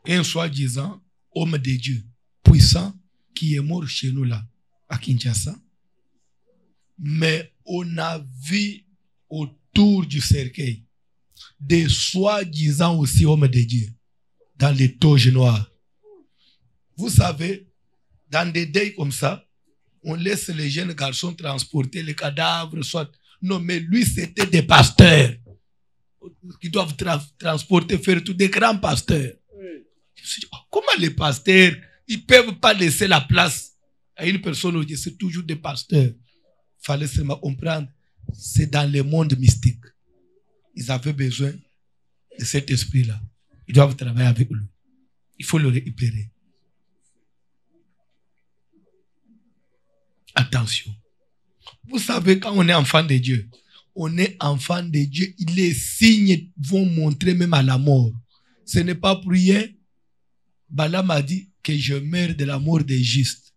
un soi-disant homme de Dieu puissant qui est mort chez nous là, à Kinshasa. Mais on a vu autour du cercueil des soi-disant aussi hommes de Dieu dans les toges noires. Vous savez, dans des deuils comme ça, on laisse les jeunes garçons transporter les cadavres, soit. Non, mais lui, c'était des pasteurs qui doivent transporter, faire tout, des grands pasteurs. Je me suis dit, comment les pasteurs, ils ne peuvent pas laisser la place à une personne où c'est toujours des pasteurs. Il fallait seulement comprendre, c'est dans le monde mystique. Ils avaient besoin de cet esprit-là. Ils doivent travailler avec lui. Il faut le récupérer. Attention. Vous savez, quand on est enfant de Dieu, les signes vont montrer même à la mort. Ce n'est pas pour rien. Balaam a dit que je meurs de la mort des justes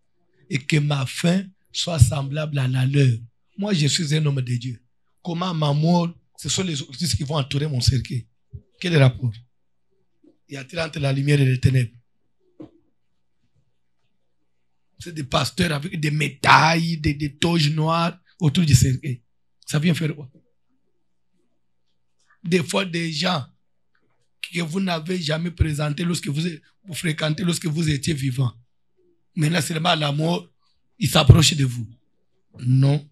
et que ma fin soit semblable à la leur. Moi, je suis un homme de Dieu. Comment ma mort, ce sont les occultistes qui vont entourer mon cercueil. Quel est le rapport? Y a-t-il entre la lumière et les ténèbres? C'est des pasteurs avec des médailles, des toges noires autour du cercueil. Ça vient faire quoi? Des fois, des gens que vous n'avez jamais présentés lorsque vous fréquentez lorsque vous étiez vivant. Maintenant, seulement à la mort, ils s'approchent de vous. Non.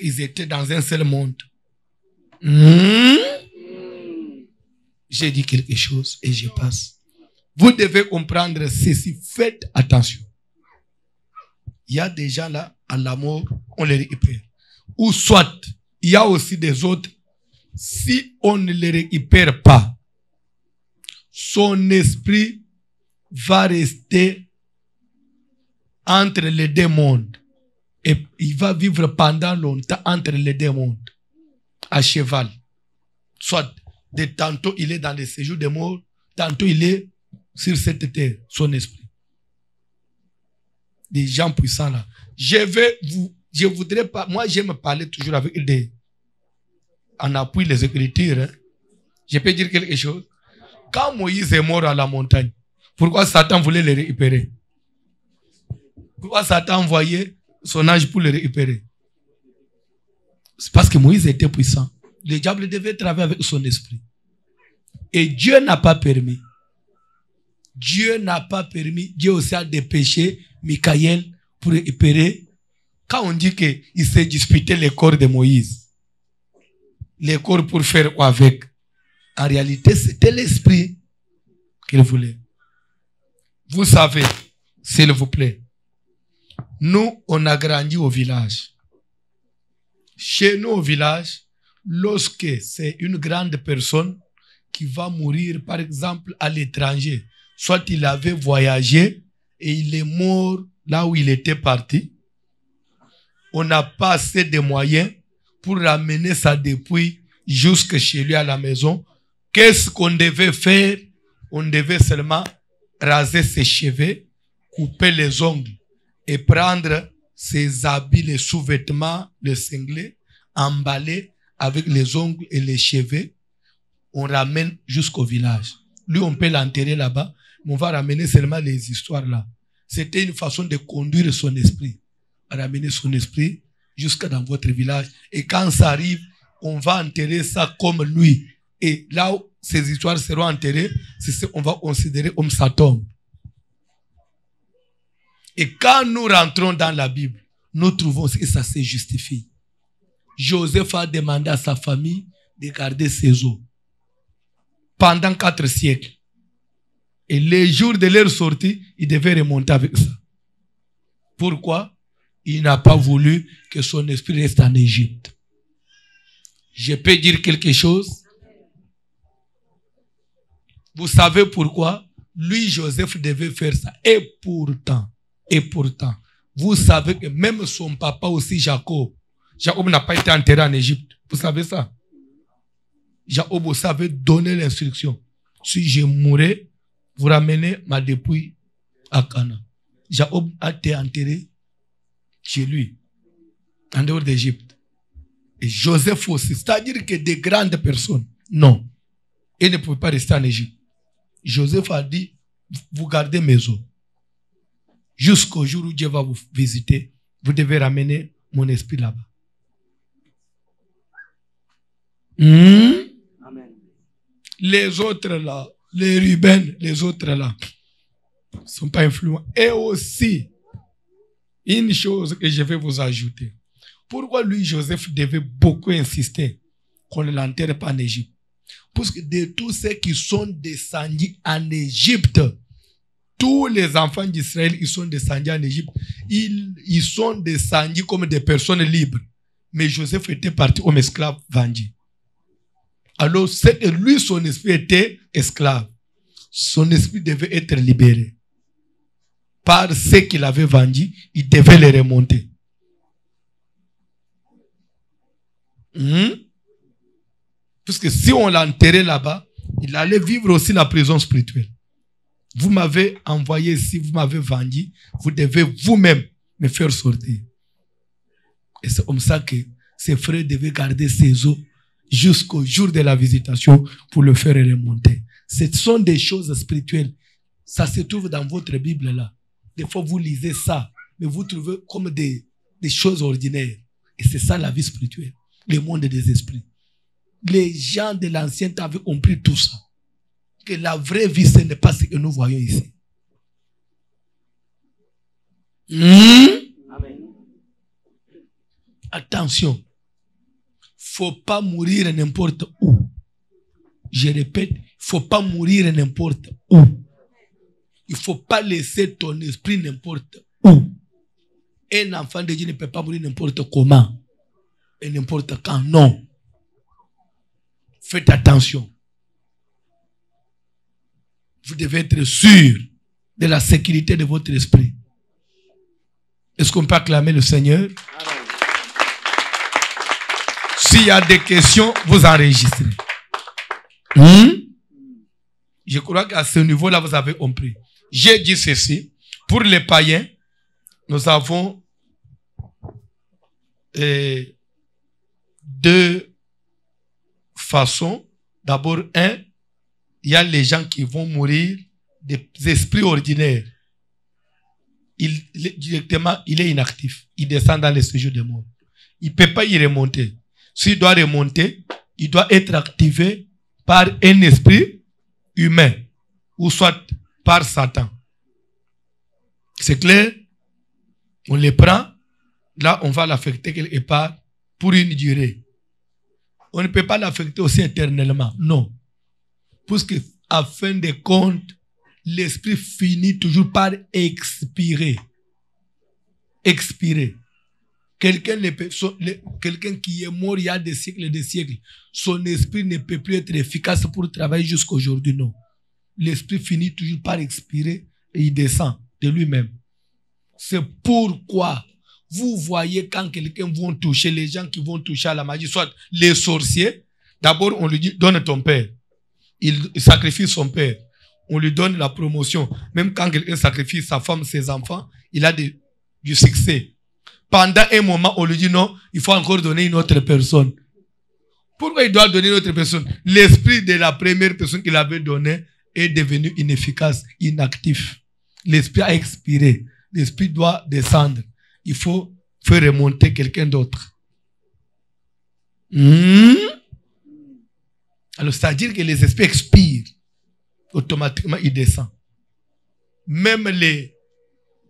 Ils étaient dans un seul monde. J'ai dit quelque chose et je passe. Vous devez comprendre ceci. Faites attention. Il y a des gens là, à la mort, on les récupère. Ou soit, il y a aussi des autres, si on ne les récupère pas, son esprit va rester entre les deux mondes. Et il va vivre pendant longtemps entre les deux mondes. À cheval. Soit, de tantôt il est dans les séjours des morts, tantôt il est sur cette terre, son esprit. Des gens puissants là. Je voudrais pas, moi j'aime parler toujours avec des, en appui les Écritures. Hein. Je peux dire quelque chose. Quand Moïse est mort à la montagne, pourquoi Satan voulait le récupérer? Pourquoi Satan envoyait son ange pour le récupérer? C'est parce que Moïse était puissant. Le diable devait travailler avec son esprit. Et Dieu n'a pas permis. Dieu n'a pas permis. Dieu aussi a dépêché Michael pour récupérer. Quand on dit qu'il s'est disputé le corps de Moïse, le corps pour faire quoi avec? En réalité, c'était l'esprit qu'il voulait. Vous savez, s'il vous plaît, nous, on a grandi au village. Chez nous, au village, lorsque c'est une grande personne qui va mourir, par exemple, à l'étranger, soit il avait voyagé et il est mort là où il était parti, on n'a pas assez de moyens pour ramener sa dépouille jusque chez lui à la maison. Qu'est-ce qu'on devait faire? On devait seulement raser ses cheveux, couper les ongles et prendre ses habits, les sous-vêtements, les cinglés, emballer avec les ongles et les cheveux. On ramène jusqu'au village. Lui, on peut l'enterrer là-bas, mais on va ramener seulement les histoires là. C'était une façon de conduire son esprit. Ramener son esprit jusqu'à dans votre village. Et quand ça arrive, on va enterrer ça comme lui. Et là où ces histoires seront enterrées, c'est ce qu'on va considérer comme sa tombe. Et quand nous rentrons dans la Bible, nous trouvons que ça se justifie. Joseph a demandé à sa famille de garder ses os pendant 4 siècles. Et les jours de leur sortie, il devait remonter avec ça. Pourquoi? Il n'a pas voulu que son esprit reste en Égypte. Je peux dire quelque chose? Vous savez pourquoi? Lui, Joseph, devait faire ça. Et pourtant, vous savez que même son papa aussi, Jacob n'a pas été enterré en Égypte. Vous savez ça? Jacob aussi avait donné l'instruction. Si je mourais, vous ramenez ma dépouille à Canaan. Jacob a été enterré chez lui, en dehors d'Égypte. Et Joseph aussi. C'est-à-dire que des grandes personnes, non. Ils ne pouvaient pas rester en Égypte. Joseph a dit, vous gardez mes os. Jusqu'au jour où Dieu va vous visiter, vous devez ramener mon esprit là-bas. Amen. Les autres là, les Ruben, les autres là, ne sont pas influents. Et aussi, une chose que je vais vous ajouter. Pourquoi lui, Joseph, devait beaucoup insister qu'on ne l'enterre pas en Égypte? Parce que de tous ceux qui sont descendus en Égypte, tous les enfants d'Israël, ils sont descendus en Égypte. Ils sont descendus comme des personnes libres. Mais Joseph était parti comme esclave vendu. Alors, c'est que lui, son esprit était esclave. Son esprit devait être libéré. Par ce qu'il avait vendu, il devait les remonter. Parce que si on l'enterrait là-bas, il allait vivre aussi la prison spirituelle. Vous m'avez envoyé ici, vous m'avez vendu, vous devez vous-même me faire sortir. Et c'est comme ça que ses frères devaient garder ses os jusqu'au jour de la visitation pour le faire remonter. Ce sont des choses spirituelles. Ça se trouve dans votre Bible là. Des fois vous lisez ça, mais vous trouvez comme des choses ordinaires. Et c'est ça la vie spirituelle, le monde des esprits. Les gens de l'ancien temps avaient compris tout ça. Que la vraie vie, ce n'est pas ce que nous voyons ici. Amen. Attention. Faut pas mourir n'importe où. Je répète, faut pas mourir n'importe où. Il faut pas laisser ton esprit n'importe où. Un enfant de Dieu ne peut pas mourir n'importe comment. Et n'importe quand. Non. Faites attention. Vous devez être sûr de la sécurité de votre esprit. Est-ce qu'on peut acclamer le Seigneur? Amen. S'il y a des questions, vous enregistrez. Je crois qu'à ce niveau-là, vous avez compris. J'ai dit ceci. Pour les païens, nous avons deux façons. D'abord, il y a les gens qui vont mourir des esprits ordinaires. Directement, il est inactif. Il descend dans le séjour des morts. Il ne peut pas y remonter. S'il doit remonter, il doit être activé par un esprit humain ou soit par Satan. C'est clair? On les prend. Là, on va l'affecter quelque part pour une durée. On ne peut pas l'affecter aussi éternellement. Non. Parce que, à fin de compte, l'esprit finit toujours par expirer. Expirer. Quelqu'un qui est mort il y a des siècles et des siècles, son esprit ne peut plus être efficace pour travailler jusqu'à aujourd'hui, non. L'esprit finit toujours par expirer et il descend de lui-même. C'est pourquoi vous voyez quand quelqu'un va toucher, les gens qui vont toucher à la magie, soit les sorciers, d'abord on lui dit, donne ton père. Il sacrifie son père. On lui donne la promotion. Même quand quelqu'un sacrifie sa femme, ses enfants, il a du succès. Pendant un moment, on lui dit non, il faut encore donner une autre personne. Pourquoi il doit donner une autre personne? L'esprit de la première personne qu'il avait donné est devenu inefficace, inactif. L'esprit a expiré. L'esprit doit descendre. Il faut faire remonter quelqu'un d'autre. Alors, c'est-à-dire que les esprits expirent. Automatiquement, ils descendent. Même les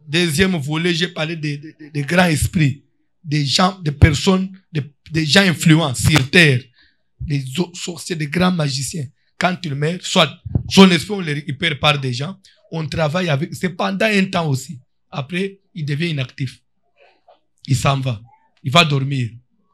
deuxième volet, j'ai parlé des grands esprits, des gens, des personnes, des gens influents sur terre, des sorciers, des grands magiciens. Quand ils meurent, soit son esprit, on les récupère par des gens, on travaille avec, c'est pendant un temps aussi. Après, il devient inactif. Il s'en va. Il va dormir.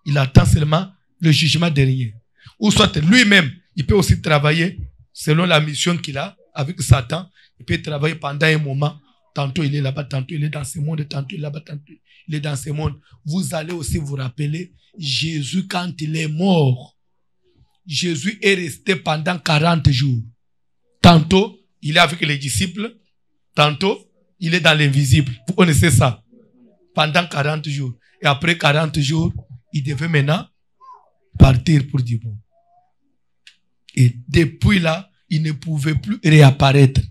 Il attend seulement le jugement dernier. Ou soit lui-même, il peut aussi travailler selon la mission qu'il a avec Satan. Il peut travailler pendant un moment. Tantôt il est là-bas, tantôt il est dans ce monde, tantôt il est là-bas, tantôt il est dans ce monde. Vous allez aussi vous rappeler, Jésus quand il est mort, Jésus est resté pendant 40 jours. Tantôt, il est avec les disciples, tantôt, il est dans l'invisible. Vous connaissez ça? Pendant 40 jours. Et après 40 jours, il devait maintenant partir pour dire bon. Et depuis là, il ne pouvait plus réapparaître.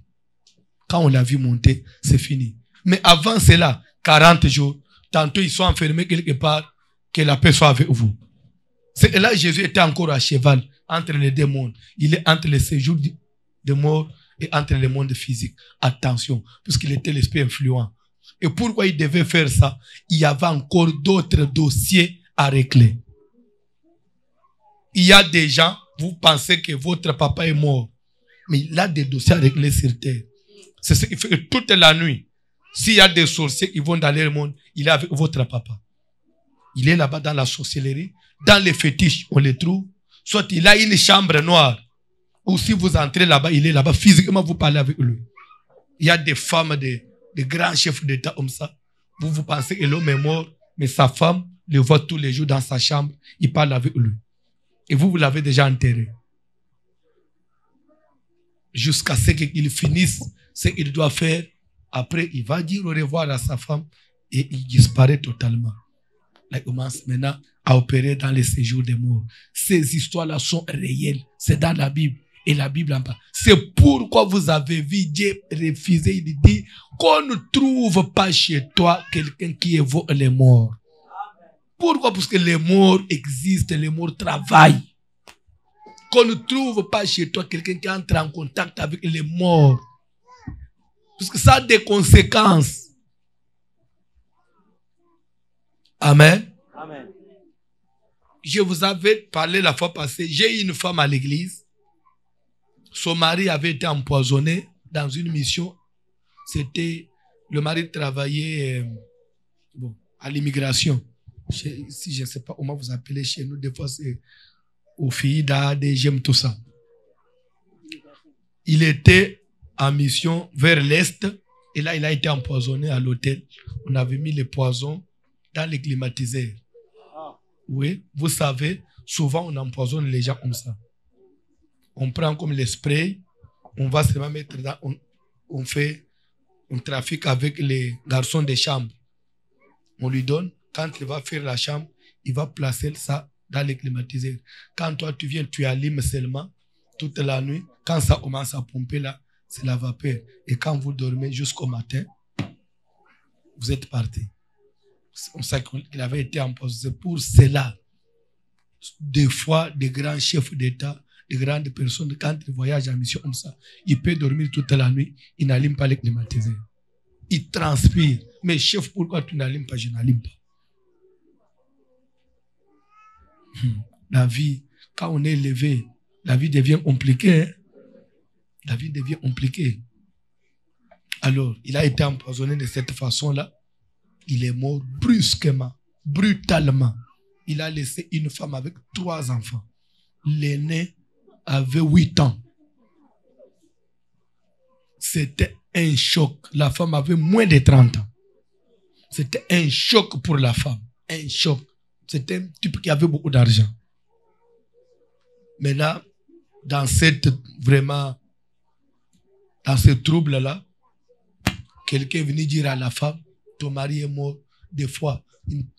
Quand on l'a vu monter, c'est fini. Mais avant cela, 40 jours, tantôt ils sont enfermés quelque part, que la paix soit avec vous. C'est là Jésus était encore à cheval entre les deux mondes. Il est entre le séjour de mort et entre le monde physique. Attention, parce qu'il était l'esprit influent. Et pourquoi il devait faire ça? Il y avait encore d'autres dossiers à régler. Il y a des gens, vous pensez que votre papa est mort, mais il a des dossiers à régler sur terre. C'est ce qui fait que toute la nuit, s'il y a des sorciers qui vont dans le monde, il est avec votre papa. Il est là-bas dans la sorcellerie, dans les fétiches, on les trouve. soit il a une chambre noire, ou si vous entrez là-bas, il est là-bas, physiquement vous parlez avec lui. Il y a des femmes, des grands chefs d'État comme ça. Vous pensez que l'homme est mort, mais sa femme le voit tous les jours dans sa chambre, il parle avec lui. Et vous l'avez déjà enterré. Jusqu'à ce qu'il finisse ce qu'il doit faire. Après, il va dire au revoir à sa femme et il disparaît totalement. Là, il commence maintenant à opérer dans les séjours des morts. Ces histoires-là sont réelles. C'est dans la Bible. Et la Bible en parle. C'est pourquoi vous avez vu Dieu refuser. Il dit qu'on ne trouve pas chez toi quelqu'un qui évoque les morts. Pourquoi? Parce que les morts existent, les morts travaillent. Qu'on ne trouve pas chez toi quelqu'un qui entre en contact avec les morts. Parce que ça a des conséquences. Amen. Amen. Je vous avais parlé la fois passée. J'ai une femme à l'église. Son mari avait été empoisonné dans une mission. C'était, le mari travaillait à l'immigration. Si je ne sais pas comment vous appelez chez nous, des fois c'est aux filles d'ADGM, tout ça. Il était en mission vers l'est et là il a été empoisonné à l'hôtel. On avait mis les poisons dans les climatiseurs. Oui, vous savez, souvent on empoisonne les gens comme ça. On prend comme les sprays, on va seulement mettre dans, on trafique avec les garçons de chambre. On lui donne, quand il va faire la chambre, il va placer ça dans les climatiseurs. Quand toi tu viens, tu allumes seulement toute la nuit. Quand ça commence à pomper là, c'est la vapeur. Et quand vous dormez jusqu'au matin, vous êtes parti. C'est pour ça qu'il avait été empoisonné. Pour cela, des fois, des grands chefs d'État, des grandes personnes, quand ils voyagent en mission comme ça, ils peuvent dormir toute la nuit, ils n'allument pas les climatiseurs. Ils transpirent. Mais chef, pourquoi tu n'allumes pas? Je n'allume pas. La vie, quand on est élevé, la vie devient compliquée. Hein? La vie devient compliquée. Alors, il a été empoisonné de cette façon-là. Il est mort brusquement, brutalement. Il a laissé une femme avec 3 enfants. L'aîné avait 8 ans. C'était un choc. La femme avait moins de 30 ans. C'était un choc pour la femme. Un choc. C'était un type qui avait beaucoup d'argent. Mais là, dans dans ce trouble-là, quelqu'un est venu dire à la femme, ton mari est mort. Des fois, il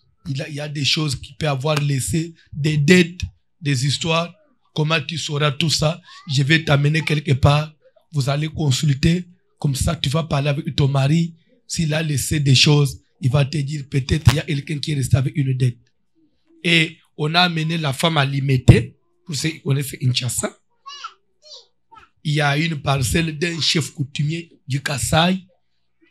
y a des choses qui peuvent avoir laissé, des dettes, des histoires. Comment tu sauras tout ça? Je vais t'amener quelque part. Vous allez consulter. Comme ça, tu vas parler avec ton mari. S'il a laissé des choses, il va te dire peut-être il y a quelqu'un qui est resté avec une dette. Et on a amené la femme à Limete. Vous savez, on est Kinshasa. Il y a une parcelle d'un chef coutumier du Kassai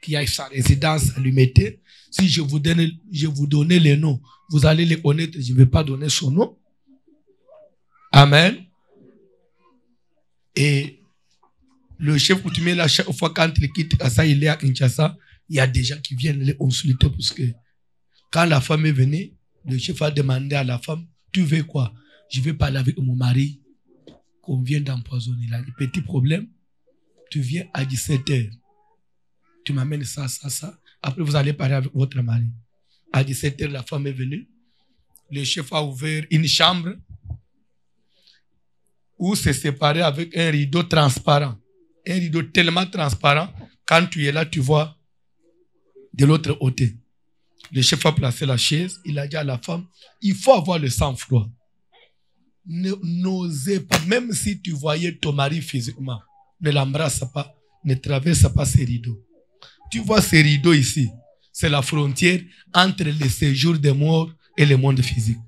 qui a sa résidence à Limete. Si je vous donne les noms, vous allez les connaître. Je ne vais pas donner son nom. Amen. Et le chef coutumier, là, chaque fois quand il quitte Kassai, il est à Kinshasa, il y a des gens qui viennent les consulter parce que quand la femme est venue, le chef a demandé à la femme, tu veux quoi? Je vais parler avec mon mari qu'on vient d'empoisonner. Il a des petits problèmes. Tu viens à 17h. Tu m'amènes ça. Après, vous allez parler avec votre mari. À 17h, la femme est venue. Le chef a ouvert une chambre où c'est séparé avec un rideau transparent. Un rideau tellement transparent, quand tu es là, tu vois de l'autre côté. Le chef a placé la chaise, il a dit à la femme, il faut avoir le sang-froid. N'osez pas, même si tu voyais ton mari physiquement, ne l'embrasse pas, ne traverse pas ces rideaux. Tu vois ces rideaux ici, c'est la frontière entre le séjour des morts et le monde physique.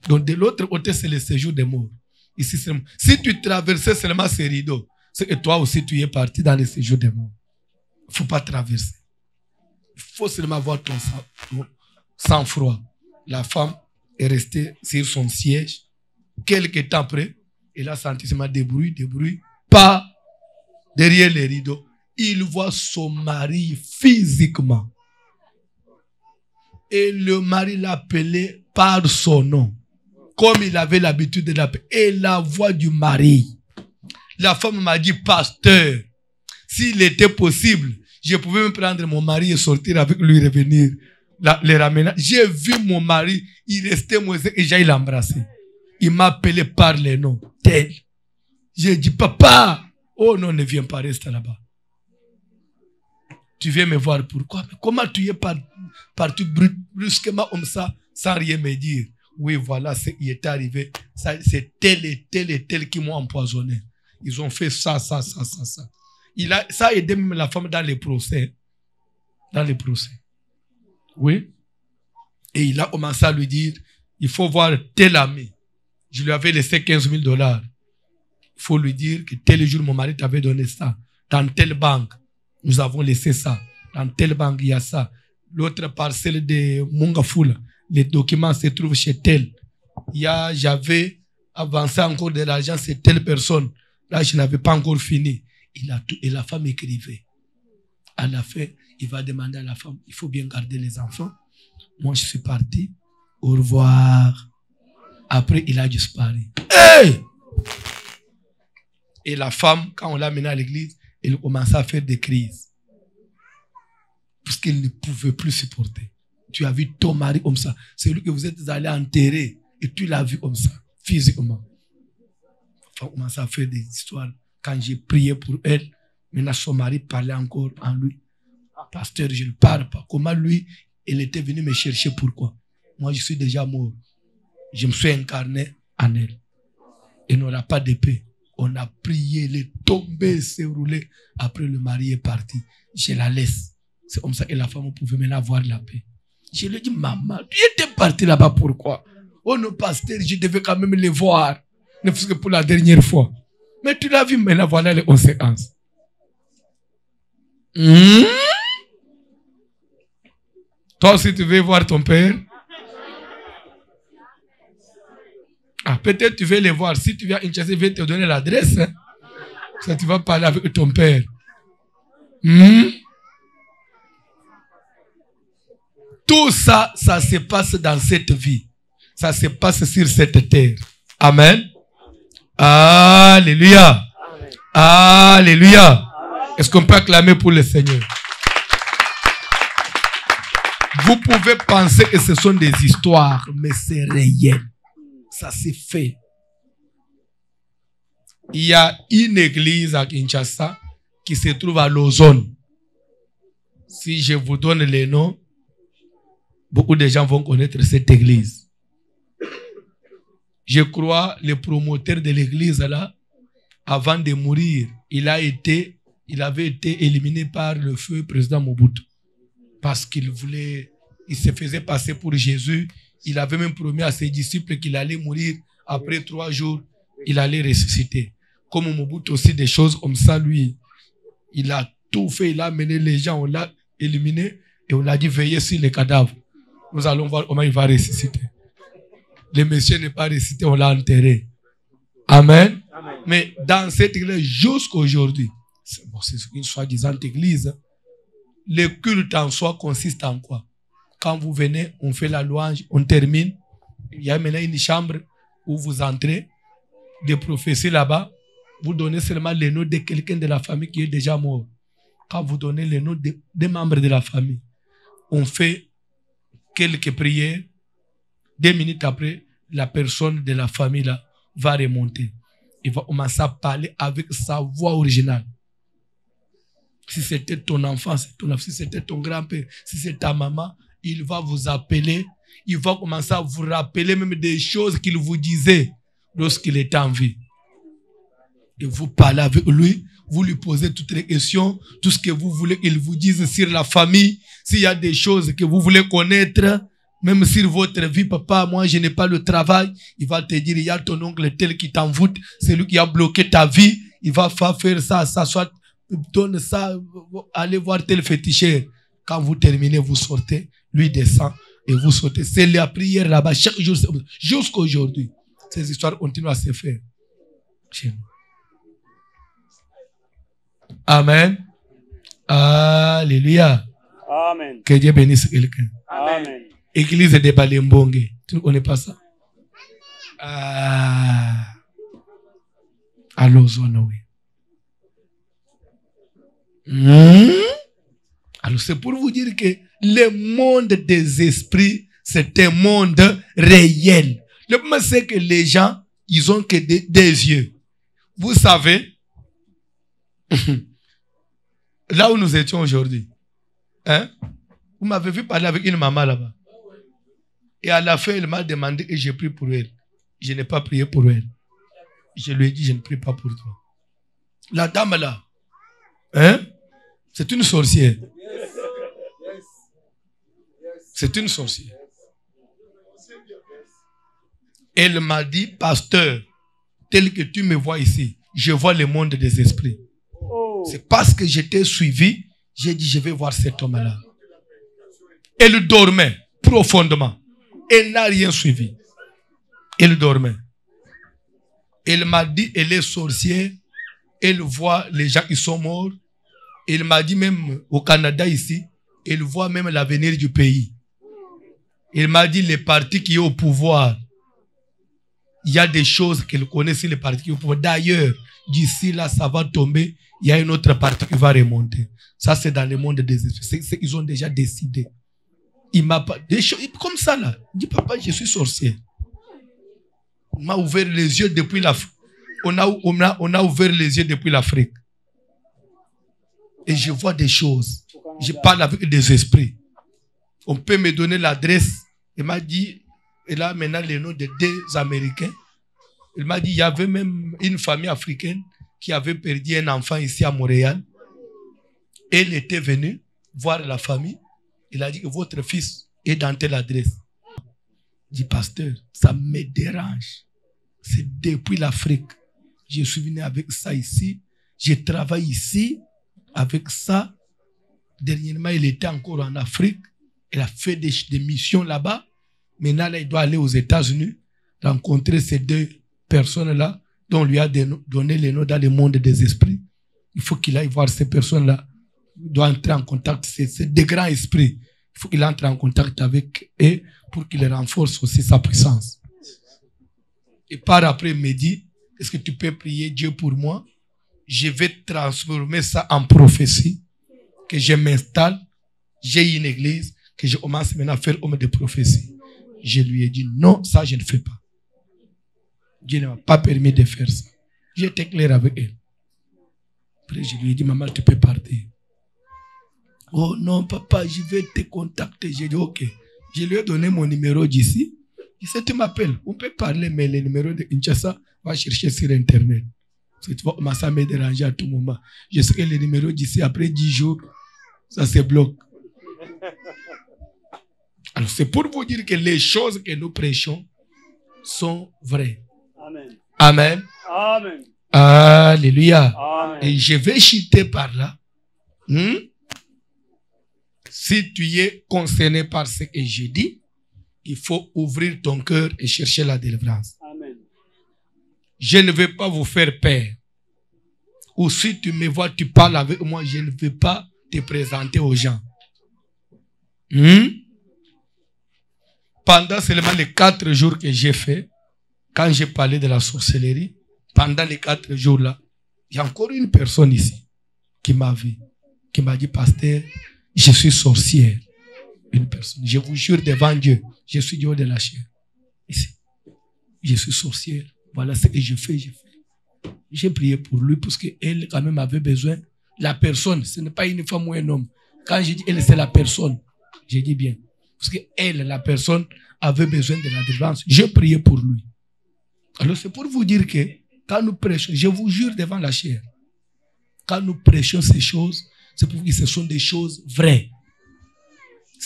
Donc de l'autre côté, c'est le séjour des morts. Ici, si tu traversais seulement ces rideaux, c'est que toi aussi tu es parti dans le séjour des morts. Il ne faut pas traverser. Il faut seulement avoir ton sang-froid. La femme est restée sur son siège. Quelques temps après, elle a senti seulement des bruits, pas derrière les rideaux. Il voit son mari physiquement. Et le mari l'appelait par son nom. comme il avait l'habitude de l'appeler. Et la voix du mari. La femme m'a dit, pasteur, s'il était possible, je pouvais me prendre mon mari et sortir avec lui, revenir, les ramener. J'ai vu mon mari, il restait moi et j'ai l'embrassé. Il m'a appelé par les noms. Tel. J'ai dit, papa, oh non, ne viens pas, reste là-bas. Tu viens me voir pourquoi? Mais comment tu es parti brusquement comme ça, sans rien me dire? Oui, voilà, il est arrivé. C'est tel et tel et tel qui m'ont empoisonné. Ils ont fait ça. Ça a aidé même la femme dans les procès. Dans les procès. Oui. Et il a commencé à lui dire, il faut voir tel ami. Je lui avais laissé $15 000. Il faut lui dire que tel jour, mon mari t'avait donné ça. Dans telle banque, nous avons laissé ça. Dans telle banque, il y a ça. L'autre parcelle de Mungafula, les documents se trouvent chez tel. J'avais avancé encore de l'argent, c'est telle personne. Là, je n'avais pas encore fini. Il a tout, et la femme écrivait. À la fin, il va demander à la femme, il faut bien garder les enfants. Moi, je suis parti. Au revoir. Après, il a disparu. Hey! Et la femme, quand on l'a mené à l'église, elle commençait à faire des crises. Parce qu'elle ne pouvait plus supporter. Tu as vu ton mari comme ça. C'est lui que vous êtes allé enterrer. Et tu l'as vu comme ça, physiquement. On a commencé à faire des histoires. Quand j'ai prié pour elle, maintenant son mari parlait encore en lui. Pasteur, je ne parle pas. Comment lui, elle était venue me chercher, pourquoi? Moi, je suis déjà mort. Je me suis incarné en elle. Elle n'aura pas d'épée. On a prié, elle est tombée, s'est roulée. Après, le mari est parti. Je la laisse. C'est comme ça que la femme pouvait maintenant avoir la paix. Je lui ai dit, maman, tu étais parti là-bas, pourquoi? Oh non, pasteur, je devais quand même les voir. Ne fût-ce que pour la dernière fois. Mais tu l'as vu, maintenant, voilà les conséquences. Toi aussi, tu veux voir ton père? Peut-être tu veux les voir. Si tu viens à Kinshasa, il va te donner l'adresse. Hein? Ça, tu vas parler avec ton père. Tout ça, ça se passe dans cette vie. Ça se passe sur cette terre. Amen. Alléluia. Alléluia. Est-ce qu'on peut acclamer pour le Seigneur? Vous pouvez penser que ce sont des histoires, mais c'est réel. Ça s'est fait. Il y a une église à Kinshasa qui se trouve à Lausanne. Si je vous donne les noms, beaucoup de gens vont connaître cette église. Je crois le promoteur de l'église là, avant de mourir, il avait été éliminé par le feu président Mobutu. Parce qu'il se faisait passer pour Jésus. Il avait même promis à ses disciples qu'il allait mourir. Après 3 jours, il allait ressusciter. Comme Mobutu aussi, des choses comme ça, lui, il a tout fait. Il a amené les gens, on l'a éliminé et on a dit veillez sur les cadavres. Nous allons voir comment il va ressusciter. Le monsieur n'est pas ressuscité, on l'a enterré. Amen. Amen. Mais dans cette église, jusqu'à aujourd'hui, c'est une soi-disant église, le culte en soi consiste en quoi? Quand vous venez, on fait la louange, on termine. Il y a maintenant une chambre où vous entrez, des prophéties là-bas. Vous donnez seulement le nom de quelqu'un de la famille qui est déjà mort. Quand vous donnez le nom des membres de la famille, on fait quelques prières. 2 minutes après, la personne de la famille là va remonter. Il va commencer à parler avec sa voix originale. Si c'était ton enfant, si c'était ton grand-père, si c'est ta maman, il va vous appeler. Il va commencer à vous rappeler même des choses qu'il vous disait lorsqu'il était en vie. Et vous parlez avec lui, vous lui posez toutes les questions, tout ce que vous voulez qu'il vous dise sur la famille. S'il y a des choses que vous voulez connaître, même sur votre vie, papa, moi je n'ai pas le travail, il va te dire, il y a ton oncle tel qui t'envoûte, c'est lui qui a bloqué ta vie, il va faire ça, soit donne ça, allez voir tel féticheur. Quand vous terminez, vous sortez, lui descend et vous sortez. C'est la prière là-bas, chaque jour, jusqu'à aujourd'hui. Ces histoires continuent à se faire chez nous. Amen. Alléluia. Amen. Que Dieu bénisse quelqu'un. Amen. Église de Balembongue. Tu ne connais pas ça? Allons-y, oui. Alors, c'est pour vous dire que le monde des esprits, c'est un monde réel. Le problème, c'est que les gens, ils ont que des yeux. Vous savez, là où nous étions aujourd'hui, hein, vous m'avez vu parler avec une maman là-bas. Et à la fin, elle m'a demandé et j'ai prié pour elle. Je n'ai pas prié pour elle. Je lui ai dit, je ne prie pas pour toi. La dame là, hein, c'est une sorcière. C'est une sorcière. Elle m'a dit, pasteur, tel que tu me vois ici, je vois le monde des esprits. C'est parce que j'étais suivi, j'ai dit, je vais voir cet homme-là. Elle dormait profondément. Elle n'a rien suivi. Elle dormait. Elle m'a dit, elle est sorcière. Elle voit les gens qui sont morts. Elle m'a dit même au Canada ici, elle voit même l'avenir du pays. Elle m'a dit, les partis qui sont au pouvoir, il y a des choses qu'elle connaît sur les partis qui sont au pouvoir. D'ailleurs, d'ici là, ça va tomber. Il y a une autre partie qui va remonter. Ça, c'est dans le monde des esprits. Ils ont déjà décidé. Il m'a pas... Des choses comme ça, là. Il dit, papa, je suis sorcier. On m'a ouvert les yeux depuis l'Afrique. On a ouvert les yeux depuis l'Afrique. Et je vois des choses. Je parle avec des esprits. On peut me donner l'adresse. Il m'a dit, elle a maintenant le nom de 2 Américains. Il m'a dit, il y avait même une famille africaine qui avait perdu un enfant ici à Montréal. Elle était venue voir la famille. Il a dit que votre fils est dans telle adresse. Je dis, pasteur, ça me dérange. C'est depuis l'Afrique. Je suis venu avec ça ici. Je travaille ici avec ça. Dernièrement, il était encore en Afrique. Il a fait des missions là-bas. Maintenant, là, il doit aller aux États-Unis, rencontrer ces 2 personnes-là, dont on lui a donné les noms dans le monde des esprits. Il faut qu'il aille voir ces personnes-là. Il doit entrer en contact. C'est des grands esprits. Il faut qu'il entre en contact avec eux pour qu'il renforce aussi sa puissance. Et par après, il me dit, est-ce que tu peux prier Dieu pour moi? Je vais transformer ça en prophétie. Que je m'installe, j'ai une église, que je commence maintenant à faire homme de prophétie. Je lui ai dit, non, ça je ne fais pas. Dieu ne m'a pas permis de faire ça. J'étais clair avec elle. Après, je lui ai dit, maman, tu peux partir. Oh non, papa, je vais te contacter. J'ai dit, ok. Je lui ai donné mon numéro d'ici. Il dit, tu m'appelles. On peut parler, mais le numéro de Kinshasa, va chercher sur Internet. Parce que tu vas commencer à me déranger à tout moment. Je sais que le numéro d'ici, après 10 jours, ça se bloque. Alors, c'est pour vous dire que les choses que nous prêchons sont vraies. Amen. Amen. Amen. Alléluia. Amen. Et je vais chuter par là. Si tu es concerné par ce que j'ai dit, il faut ouvrir ton cœur et chercher la délivrance. Amen. Je ne vais pas vous faire peur. Ou si tu me vois, tu parles avec moi, je ne vais pas te présenter aux gens. Pendant seulement les 4 jours que j'ai fait, quand j'ai parlé de la sorcellerie, pendant les 4 jours-là, il y a encore une personne ici qui m'a vu, qui m'a dit, pasteur, je suis sorcière. Une personne. Je vous jure devant Dieu, je suis Dieu de la chair. Ici. Je suis sorcière. Voilà ce que je fais. J'ai prié pour lui parce qu'elle, quand même, avait besoin. La personne, ce n'est pas une femme ou un homme. Quand j'ai dit elle, c'est la personne, j'ai dit bien. Parce qu'elle, la personne, avait besoin de la délivrance. J'ai prié pour lui. Alors, c'est pour vous dire que quand nous prêchons, je vous jure devant la chair, quand nous prêchons ces choses, c'est pour vous dire que ce sont des choses vraies.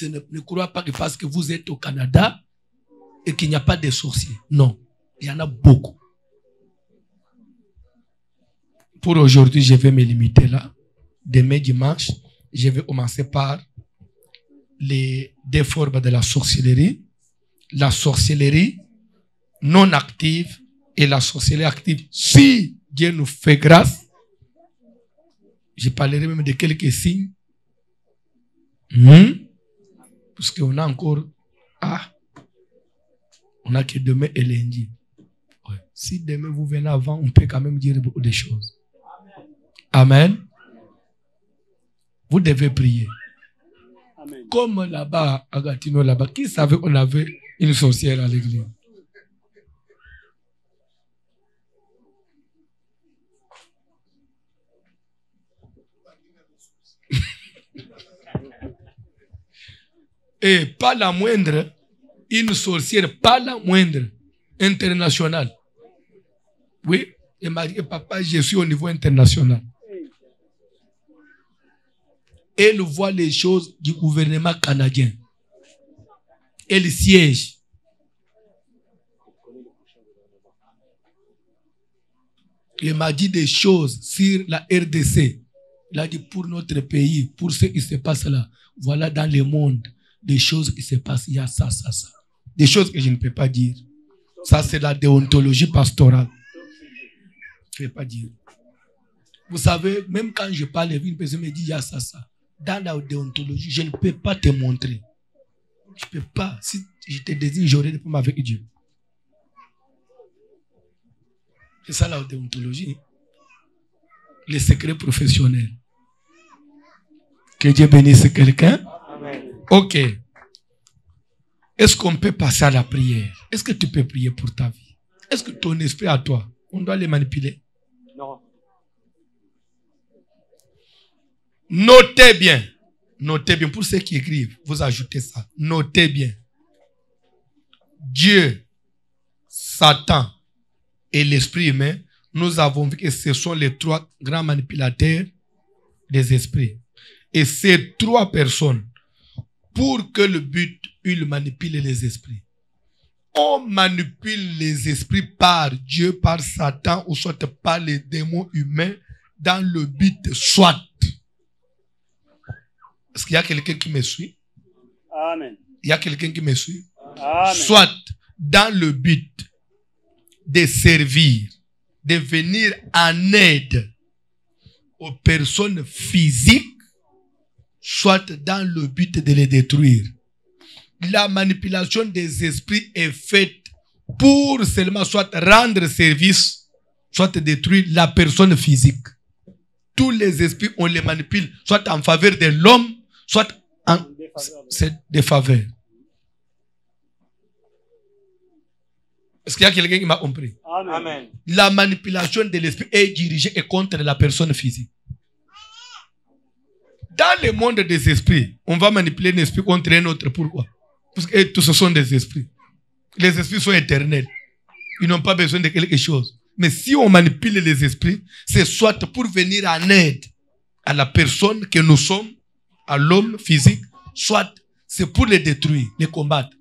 Ne croyez pas que parce que vous êtes au Canada et qu'il n'y a pas de sorciers. Non, il y en a beaucoup. Pour aujourd'hui, je vais me limiter là. Demain dimanche, je vais commencer par les 2 formes de la sorcellerie non active et la sorcellerie active. Si Dieu nous fait grâce, je parlerai même de quelques signes. Parce qu'on a encore... on a que demain et lundi. Si demain vous venez avant, on peut quand même dire beaucoup de choses. Amen. Vous devez prier. Amen. Comme là-bas, à Gatineau, là-bas, qui savait qu'on avait une sorcière à l'église? Et pas la moindre, une sorcière, pas la moindre, internationale. Oui, elle m'a dit, papa, je suis au niveau international. Elle voit les choses du gouvernement canadien. Elle siège. Elle m'a dit des choses sur la RDC. Il a dit pour notre pays, pour ce qui se passe là, voilà dans le monde, des choses qui se passent, il y a ça, ça, ça. Des choses que je ne peux pas dire. Ça, c'est la déontologie pastorale. Je ne peux pas dire. Vous savez, même quand je parle, une personne me dit, il y a ça, ça. Dans la déontologie, je ne peux pas te montrer. Je ne peux pas. Si je te désigne, j'aurai des problèmes avec Dieu. C'est ça la déontologie. Les secrets professionnels. Que Dieu bénisse quelqu'un. Ok. Est-ce qu'on peut passer à la prière? Est-ce que tu peux prier pour ta vie? Est-ce que ton esprit à toi, on doit les manipuler? Non. Notez bien. Notez bien. Pour ceux qui écrivent, vous ajoutez ça. Notez bien. Dieu, Satan et l'esprit humain, nous avons vu que ce sont les trois grands manipulateurs des esprits. Et ces trois personnes, pour que le but, ils manipulent les esprits. On manipule les esprits par Dieu, par Satan, ou soit par les démons humains, dans le but soit. Est-ce qu'il y a quelqu'un qui me suit? Amen. Il y a quelqu'un qui me suit? Amen. Soit dans le but de servir, de venir en aide aux personnes physiques, soit dans le but de les détruire. La manipulation des esprits est faite pour seulement soit rendre service, soit détruire la personne physique. Tous les esprits, on les manipule, soit en faveur de l'homme, soit en défaveur. Est-ce qu'il y a quelqu'un qui m'a compris? Amen. La manipulation de l'esprit est dirigée et contre la personne physique. Dans le monde des esprits, on va manipuler un esprit contre un autre. Pourquoi? Parce que tous ce sont des esprits. Les esprits sont éternels. Ils n'ont pas besoin de quelque chose. Mais si on manipule les esprits, c'est soit pour venir en aide à la personne que nous sommes, à l'homme physique, soit c'est pour les détruire, les combattre.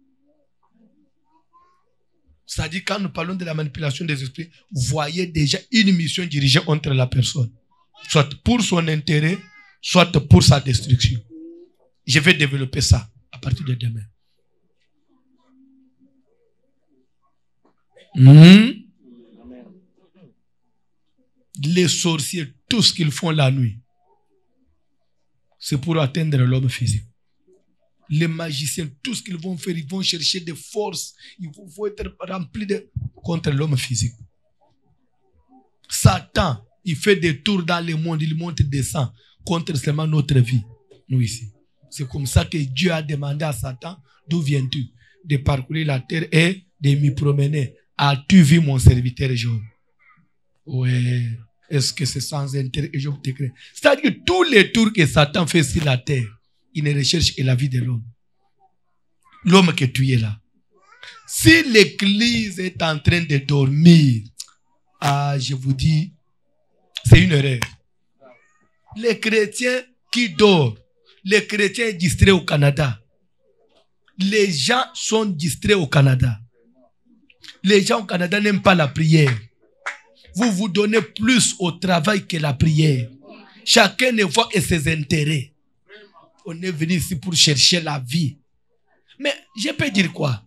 C'est-à-dire, quand nous parlons de la manipulation des esprits, voyez déjà une mission dirigée entre la personne. Soit pour son intérêt, soit pour sa destruction. Je vais développer ça à partir de demain. Les sorciers, tout ce qu'ils font la nuit, c'est pour atteindre l'homme physique. Les magiciens, tout ce qu'ils vont faire, ils vont chercher des forces. Ils vont être remplis contre l'homme physique. Satan, il fait des tours dans le monde, il monte et descend contre seulement notre vie. Nous ici. C'est comme ça que Dieu a demandé à Satan, d'où viens-tu? De parcourir la terre et de m'y promener. As-tu vu mon serviteur Job? Ouais. Est-ce que c'est sans intérêt que Job te crée? C'est-à-dire que tous les tours que Satan fait sur la terre, il ne recherche que la vie de l'homme. L'homme que tu es là. Si l'église est en train de dormir, je vous dis, c'est une erreur. Les chrétiens qui dorment, les chrétiens distraits au Canada. Les gens sont distraits au Canada. Les gens au Canada n'aiment pas la prière. Vous vous donnez plus au travail que la prière. Chacun ne voit que ses intérêts. On est venu ici pour chercher la vie. Mais je peux dire quoi?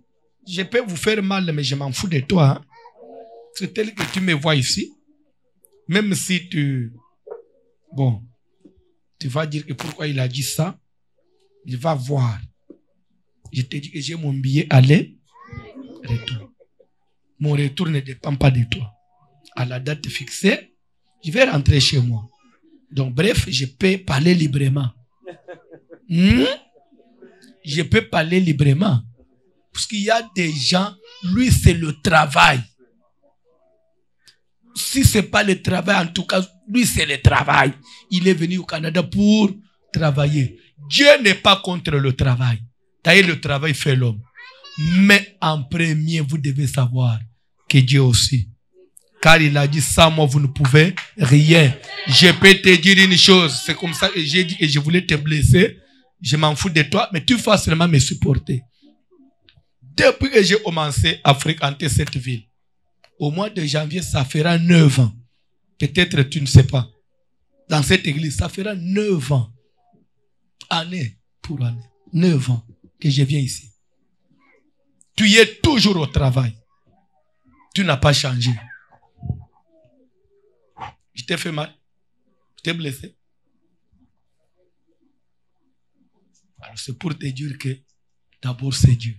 Je peux vous faire mal, mais je m'en fous de toi. Hein? C'est tel que tu me vois ici. Même si tu... Bon, tu vas dire que pourquoi il a dit ça. Il va voir. Je te dis que j'ai mon billet aller, retour. mon retour ne dépend pas de toi. À la date fixée, je vais rentrer chez moi. Donc, bref, je peux parler librement. Je peux parler librement. Parce qu'il y a des gens, lui, c'est le travail. Si ce n'est pas le travail, en tout cas, lui, c'est le travail. Il est venu au Canada pour travailler. Dieu n'est pas contre le travail. D'ailleurs, le travail fait l'homme. Mais en premier, vous devez savoir que Dieu aussi. Car il a dit, sans moi, vous ne pouvez rien. Je peux te dire une chose. C'est comme ça que j'ai dit que je voulais te blesser. Je m'en fous de toi, mais tu vas seulement me supporter. Depuis que j'ai commencé à fréquenter cette ville, au mois de janvier, ça fera 9 ans. Peut-être tu ne sais pas. Dans cette église, ça fera 9 ans. Année pour année. 9 ans que je viens ici. Tu y es toujours au travail. Tu n'as pas changé. Je t'ai fait mal. Je t'ai blessé. Alors c'est pour te dire que d'abord c'est Dieu.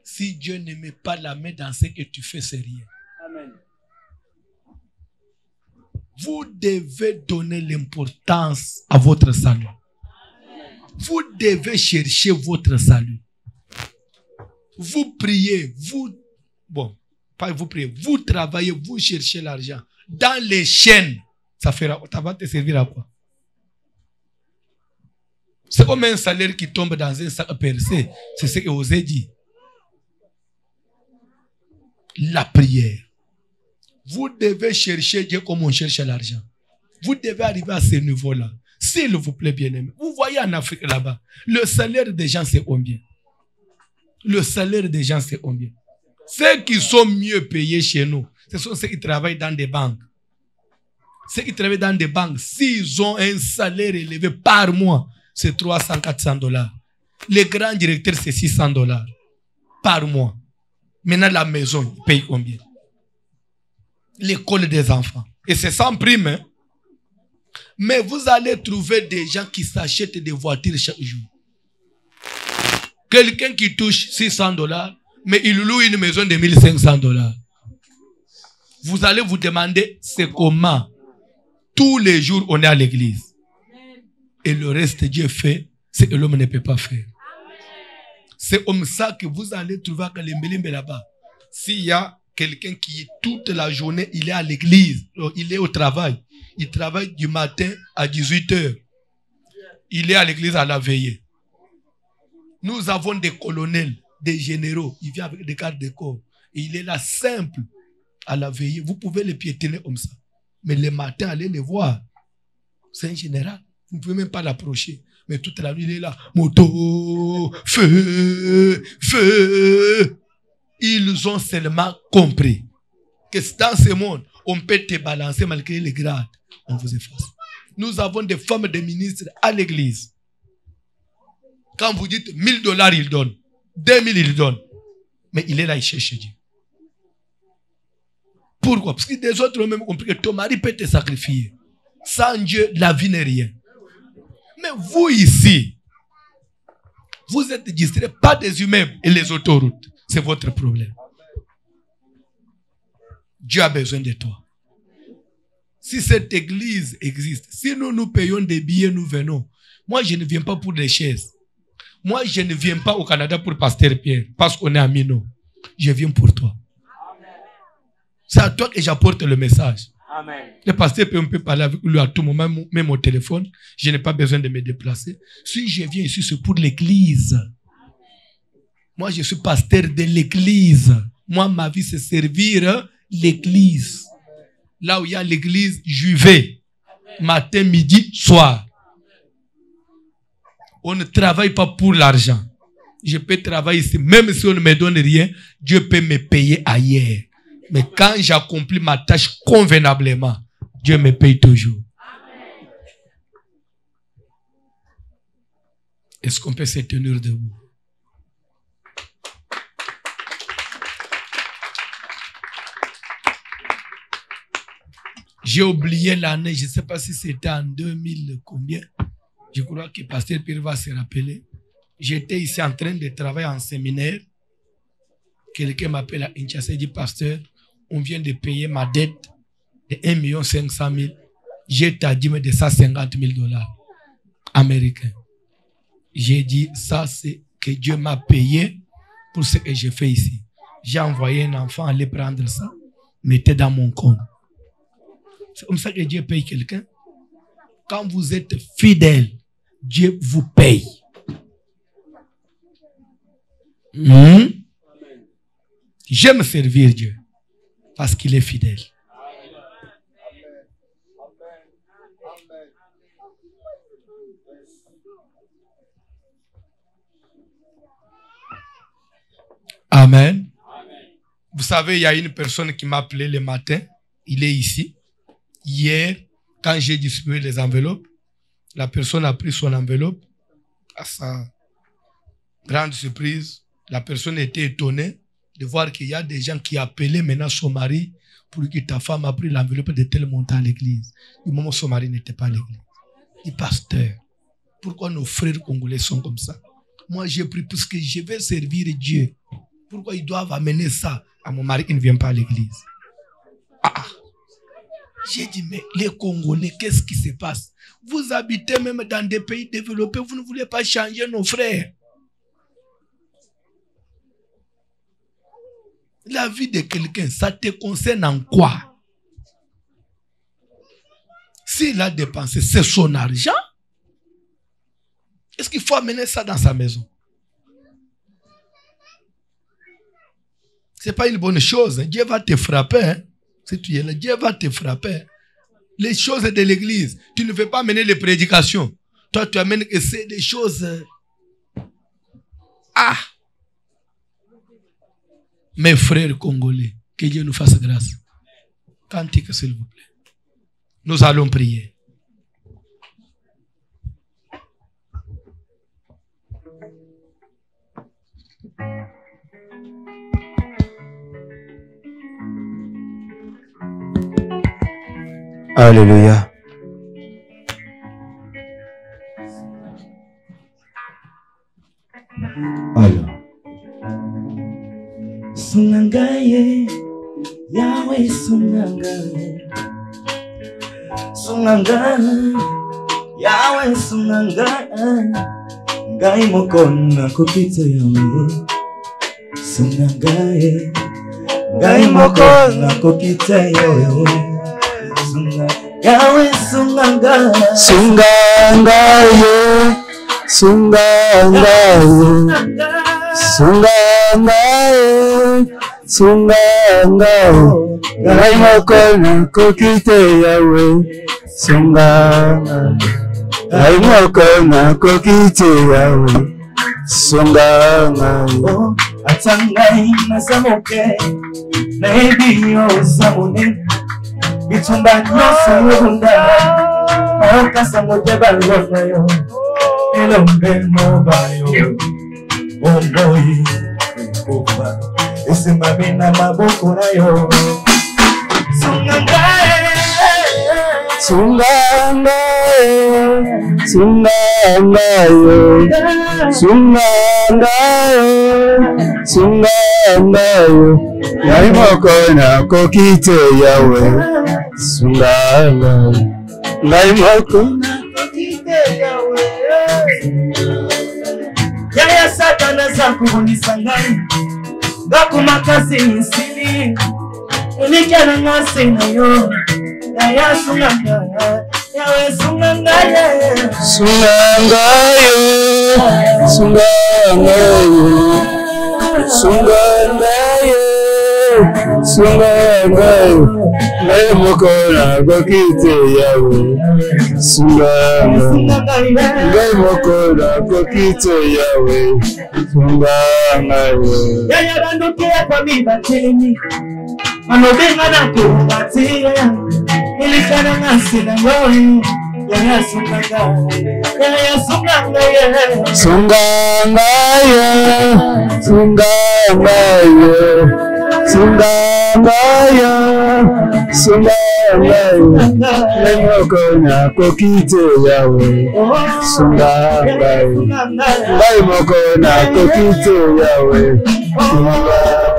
Si Dieu ne met pas la main dans ce que tu fais, c'est rien. Amen. Vous devez donner l'importance à votre salut. Vous devez chercher votre salut. Vous priez, pas vous priez, vous travaillez, vous cherchez l'argent. Dans les chaînes, ça va te servir à quoi? C'est comme un salaire qui tombe dans un sac percé. C'est ce que vous avez dit. La prière. Vous devez chercher Dieu comme on cherche l'argent. Vous devez arriver à ce niveau-là. S'il vous plaît, bien-aimé. Vous voyez en Afrique là-bas, le salaire des gens, c'est combien? Le salaire des gens, c'est combien? Ceux qui sont mieux payés chez nous, ce sont ceux qui travaillent dans des banques. Ceux qui travaillent dans des banques, s'ils ont un salaire élevé par mois, c'est 300-400 $. Les grands directeurs, c'est 600 $ par mois. Maintenant, la maison, ils payent combien? L'école des enfants. Et c'est sans prime. Hein? Mais vous allez trouver des gens qui s'achètent des voitures chaque jour. Quelqu'un qui touche 600 $, mais il loue une maison de 1500 $. Vous allez vous demander, c'est comment? Tous les jours, on est à l'église. Et le reste, Dieu fait ce que l'homme ne peut pas faire. C'est comme ça que vous allez trouver à Kalembelimbe là-bas. S'il y a quelqu'un qui, toute la journée, il est à l'église, il est au travail. Il travaille du matin à 18 h. Il est à l'église à la veillée. Nous avons des colonels, des généraux. Il vient avec des gardes de corps. Et il est là simple à la veillée. Vous pouvez les piétiner comme ça. Mais le matin, allez les voir. C'est un général. Vous ne pouvez même pas l'approcher. Mais toute la nuit, il est là. Moto, feu, feu. Ils ont seulement compris que dans ce monde, on peut te balancer malgré les grades. On vous efface. Nous avons des femmes de ministres à l'église. Quand vous dites 1000 $, il donne. 2000, il donne. Mais il est là, il cherche Dieu. Pourquoi? Parce que des autres ont même compris que ton mari peut te sacrifier. Sans Dieu, la vie n'est rien. Mais vous ici, vous êtes distraits, pas des immeubles et les autoroutes. C'est votre problème. Dieu a besoin de toi. Si cette église existe, si nous payons des billets, nous venons. Moi, je ne viens pas pour des chaises. Moi, je ne viens pas au Canada pour Pasteur Pierre, parce qu'on est amis, non. Je viens pour toi. C'est à toi que j'apporte le message. Amen. Le pasteur peut parler avec lui à tout moment, même au téléphone. Je n'ai pas besoin de me déplacer. Si je viens ici, c'est pour l'église. Moi, je suis pasteur de l'église. Moi, ma vie, c'est servir l'église. Là où il y a l'église, je vais. Matin, midi, soir. On ne travaille pas pour l'argent. Je peux travailler ici. Même si on ne me donne rien, Dieu peut me payer ailleurs. Mais quand j'accomplis ma tâche convenablement, Dieu me paye toujours. Est-ce qu'on peut se tenir debout? J'ai oublié l'année, je ne sais pas si c'était en 2000 combien. Je crois que Pasteur Pierre va se rappeler. J'étais ici en train de travailler en séminaire. quelqu'un m'appelle à Inchassa et dit, pasteur, on vient de payer ma dette de 1 500 000. J'ai ta dîme de 150 000 $ américains. J'ai dit, ça c'est que Dieu m'a payé pour ce que j'ai fait ici. J'ai envoyé un enfant aller prendre ça, mettez dans mon compte. C'est comme ça que Dieu paye quelqu'un. Quand vous êtes fidèle, Dieu vous paye. J'aime servir Dieu parce qu'il est fidèle. Amen. Vous savez, il y a une personne qui m'a appelé le matin. Il est ici. Hier, quand j'ai distribué les enveloppes, la personne a pris son enveloppe. À sa grande surprise, la personne était étonnée de voir qu'il y a des gens qui appelaient maintenant son mari pour que ta femme a pris l'enveloppe de tel montant à l'église. Du moment où son mari n'était pas à l'église. Il dit, pasteur, pourquoi nos frères congolais sont comme ça? Moi, j'ai pris parce que je vais servir Dieu. Pourquoi ils doivent amener ça à mon mari qui ne vient pas à l'église? J'ai dit, mais les Congolais, qu'est-ce qui se passe? Vous habitez même dans des pays développés, vous ne voulez pas changer nos frères. La vie de quelqu'un, ça te concerne en quoi? S'il a dépensé, c'est son argent. Est-ce qu'il faut amener ça dans sa maison? Ce n'est pas une bonne chose. Dieu va te frapper. Hein? Si tu es là, Dieu va te frapper. Les choses de l'église, tu ne veux pas amener les prédications. Toi, tu amènes que c'est des choses. Mes frères congolais, que Dieu nous fasse grâce. Cantique, s'il vous plaît. Nous allons prier. Alléluia. Alors. Sunangaye, Yahweh Sunangaye. Sunangaye, Yahweh Sunangaye. Ngai mokona kopita Yahweh. Sunangaye, Ngai mokona kopita Yahweh. Yahweh Sunangaye. Sunangaye, Sunangaye. Sunangaye, Sunangaye, Ngai mokona kopita Yahweh. Sunangaye, Ngai mokona kopita Yahweh. Sunangaye, atangai nasamoke, naebi osamone, bitumba nyoso yunda, okasa moteba lofayo, elombe mobayo. Oh boy, Opa, esse mami na maboko na yo. Sunangaye, Sunangaye, Sunangaye, Sunangaye, Sunangaye, Ngai mokona kokite Yahweh. Sunangaye, Ngai mokona kokite Yahweh. Yaya satana za kuhunisa ngai Gaku makasi nisili Ulikana ngase na yo Yaya sunangaye Yawe sunangaye Sunangaye Sunangaye Sunangaye Sunangaye Ngai mokona kokite Yahweh. Sunangaye, Ngai mokona kokite Yahweh. Sunangaye. Yaya bandukia kwa mibatini, manobenga na kubatia, ilikana ngasi na yoyi. Yaya sunangaye, Yaya sunangaye. Sunangaye, Sunangaye. Sunangaye, Sunangaye, Ngai mokona kokite Yahweh. Sunangaye, Ngai mokona kokite Yahweh. Sunangaye.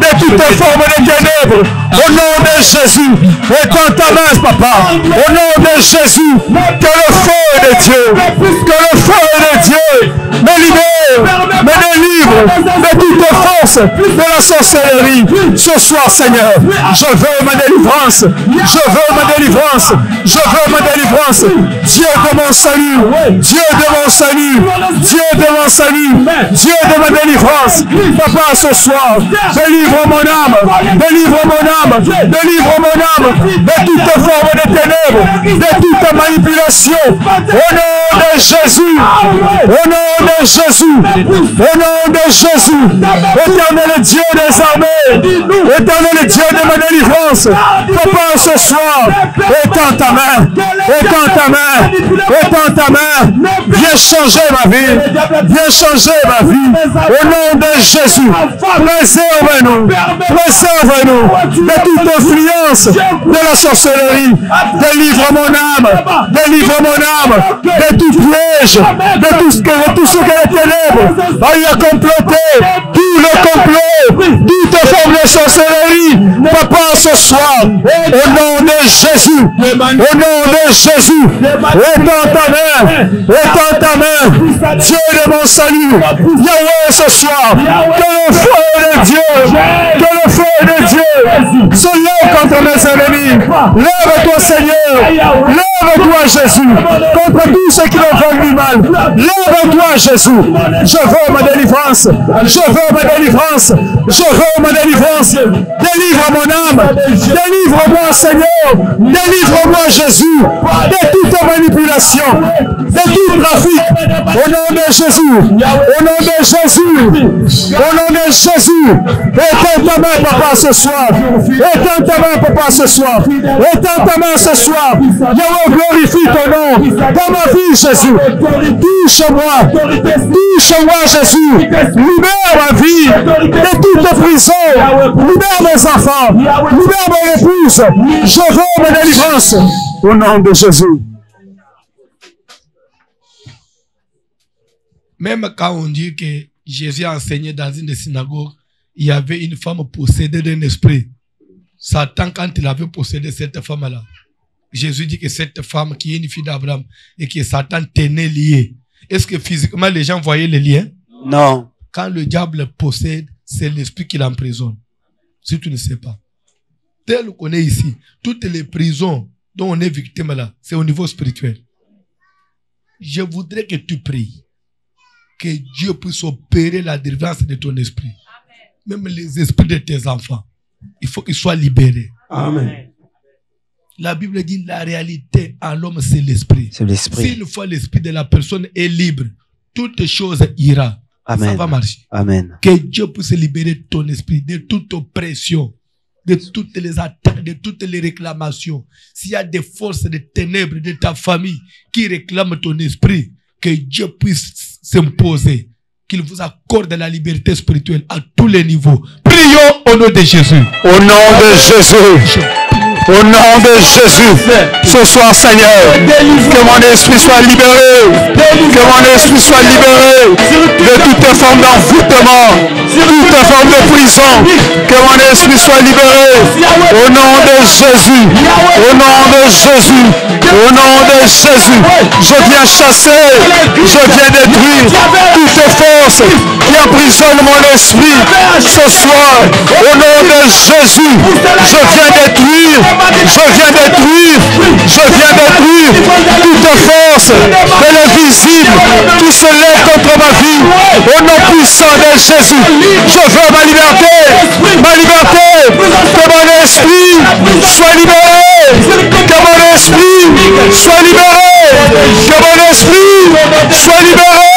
de toutes formes de ténèbres. Au nom de Jésus, étends ta main, papa. Au nom de Jésus, que le feu de Dieu, que le feu de Dieu me libère, me délivre de toute force de la sorcellerie. Ce soir, Seigneur, je veux ma délivrance. Je veux ma délivrance. Je veux ma délivrance. Dieu de mon salut. Dieu de mon salut. Dieu de mon salut. Dieu de ma délivrance. Papa, ce soir, délivre mon âme. Délivre mon âme. Délivre mon âme de toute forme de ténèbres, de toute manipulation. Au nom de Jésus. Au nom de Jésus. Au nom de Jésus. Éternel Dieu des armées. Éternel Dieu de ma délivrance. Papa, ce soir, étends ta main. Étends ta main. Étends ta main. Viens changer ma vie. Viens changer ma vie. Au nom de Jésus. Préserve-nous. Préserve-nous de toute influence de la sorcellerie. Délivre mon âme. Délivre mon âme de tout piège. De tout ce que les ténèbres a comploté. Tout le complot. Toute forme de sorcellerie. Papa, ce soir, au nom de Jésus. Au nom de Jésus. Étends ta main. Étends ta main. Dieu de mon salut. Yahweh, ce soir. Que le feu de Dieu. Que le feu de Dieu se lève contre mes ennemis. Lève-toi, Seigneur. Lève-toi, Jésus. Contre tous ceux qui me veulent du mal. Lève-toi, Jésus. Je veux ma délivrance. Je veux ma délivrance. Je veux ma délivrance. Délivre mon âme. Délivre-moi, Seigneur. Délivre-moi, Jésus. De toute manipulation. De tout trafic. Au nom de Jésus. Au nom de Jésus. Au nom de Jésus. Éteins ta main, papa, ce soir. Éteins ta main, papa, ce soir. Éteins ta main ce soir. Yahweh, glorifie ton nom. Dans ma vie, Jésus. Touche-moi. Touche-moi, Jésus. Libère ma vie de toute prison. Libère mes enfants. Libère mon épouse. Je veux ma délivrance. Au nom de Jésus. Même quand on dit que Jésus a enseigné dans une synagogue, il y avait une femme possédée d'un esprit. Satan, quand il avait possédé cette femme-là, Jésus dit que cette femme qui est une fille d'Abraham et que Satan tenait liée. Est-ce que physiquement les gens voyaient les liens? Non. Quand le diable possède, c'est l'esprit qui l'emprisonne. Si tu ne sais pas. Tel qu'on est ici, toutes les prisons dont on est victime là, c'est au niveau spirituel. Je voudrais que tu pries. Que Dieu puisse opérer la délivrance de ton esprit. Même les esprits de tes enfants. Il faut qu'ils soient libérés. Amen. La Bible dit la réalité en l'homme, c'est l'esprit. C'est l'esprit. Si une fois l'esprit de la personne est libre, toute chose ira. Amen. Ça va marcher. Amen. Que Dieu puisse libérer ton esprit de toute oppression, de toutes les attaques, de toutes les réclamations. S'il y a des forces de ténèbres de ta famille qui réclament ton esprit, que Dieu puisse s'imposer, qu'il vous accorde la liberté spirituelle à tous les niveaux. Prions au nom de Jésus. Au nom de Jésus. Au nom de Jésus, ce soir, Seigneur, que mon esprit soit libéré, que mon esprit soit libéré de toute forme d'envoûtement, toute forme de prison, que mon esprit soit libéré au nom de Jésus, au nom de Jésus, au nom de Jésus. Je viens chasser, je viens détruire toute force qui emprisonne mon esprit ce soir, au nom de Jésus. Je viens détruire toute force de l'invisible qui se lève contre ma vie. Au nom puissant de Jésus, je veux ma liberté, que mon esprit soit libéré, que mon esprit soit libéré, que mon esprit soit libéré,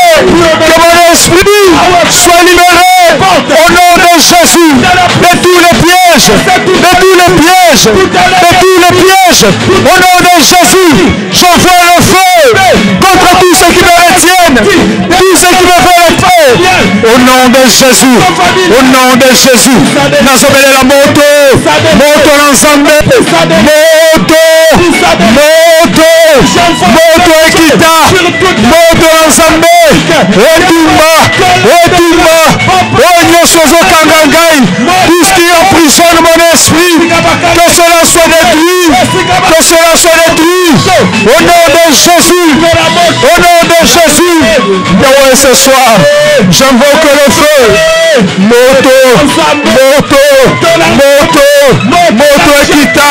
que mon esprit soit libéré. Au nom de Jésus, de tous les pièges, au nom de Jésus, j'envoie le feu contre tous ceux qui me retiennent, tous ceux qui me veulent paix. Au nom de Jésus, nazobele la moto l'ensemble, moto ekita, moto l'ensemble, etumba, oyo nyonso ozokanga ngai, esprit, que cela soit détruit, que cela soit détruit. Au nom de Jésus, au nom de Jésus. Et ce soir, j'invoque le feu. Moto Ekita,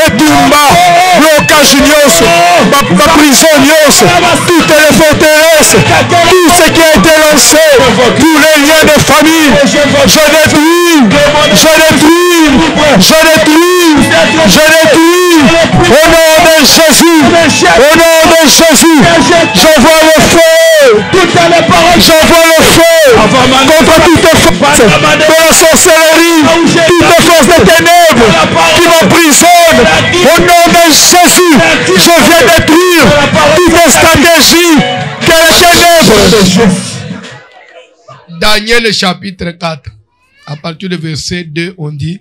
Etumba, blocage nyonso, ma prison nyonso, toutes les forteresses, tout ce qui a été lancé, tous les liens de famille, je détruis, au nom de Jésus, je vois le feu, contre toute force de la sorcellerie, toute force des ténèbres qui m'emprisonne. Au nom de Jésus, je viens détruire toute stratégie que les ténèbres. Daniel chapitre 4, à partir du verset 2, on dit: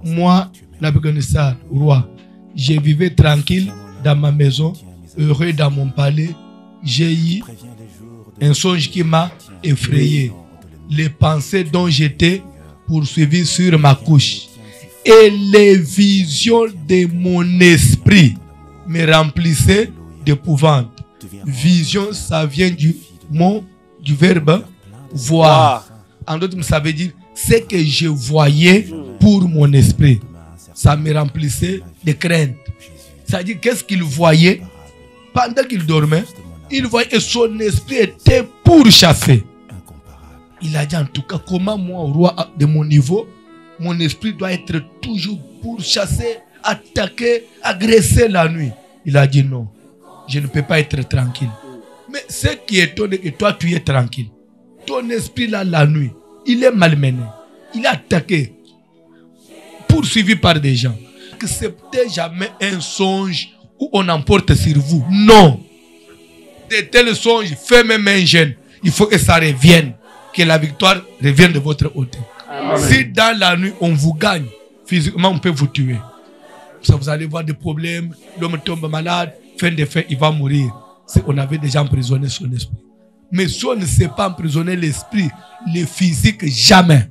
moi, Nabuchodonosor, roi, je vivais tranquille dans ma maison, heureux dans mon palais. J'ai eu un songe qui m'a effrayé. Les pensées dont j'étais poursuivi sur ma couche et les visions de mon esprit me remplissaient d'épouvante. Vision, ça vient du mot, du verbe voir. En d'autres mots, ça veut dire ce que je voyais pour mon esprit. Ça me remplissait de crainte. C'est-à-dire, qu'est-ce qu'il voyait pendant qu'il dormait? Il voyait et son esprit était pourchassé. Il a dit en tout cas, comment moi, au roi de mon niveau, mon esprit doit être toujours pourchassé, attaqué, agressé la nuit. Il a dit non, je ne peux pas être tranquille. Mais ce qui est étonné, que toi tu es tranquille. Ton esprit là, la nuit, il est malmené, il est attaqué, poursuivi par des gens. Que c'était jamais un songe où on emporte sur vous. Non. De tels songes, fait même un jeûne. Il faut que ça revienne. Que la victoire revienne de votre hauteur. Si dans la nuit on vous gagne, physiquement on peut vous tuer. Ça, vous allez voir des problèmes, l'homme tombe malade, fin de fin il va mourir. On avait déjà emprisonné son esprit. Mais si on ne sait pas emprisonner l'esprit, le physique, jamais.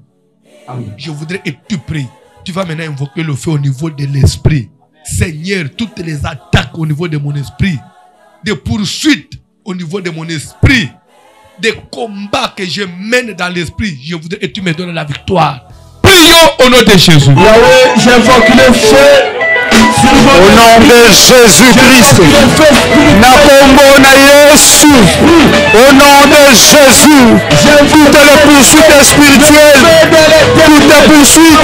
Je voudrais que tu pries. Tu vas maintenant invoquer le feu au niveau de l'esprit. Seigneur, toutes les attaques au niveau de mon esprit, des poursuites au niveau de mon esprit, des combats que je mène dans l'esprit, je voudrais que tu me donnes la victoire. Prions au nom de Jésus. Yahweh, j'invoque le feu. Au nom de Jésus-Christ. Au nom de Jésus. Toutes les poursuites spirituelles, toutes les poursuites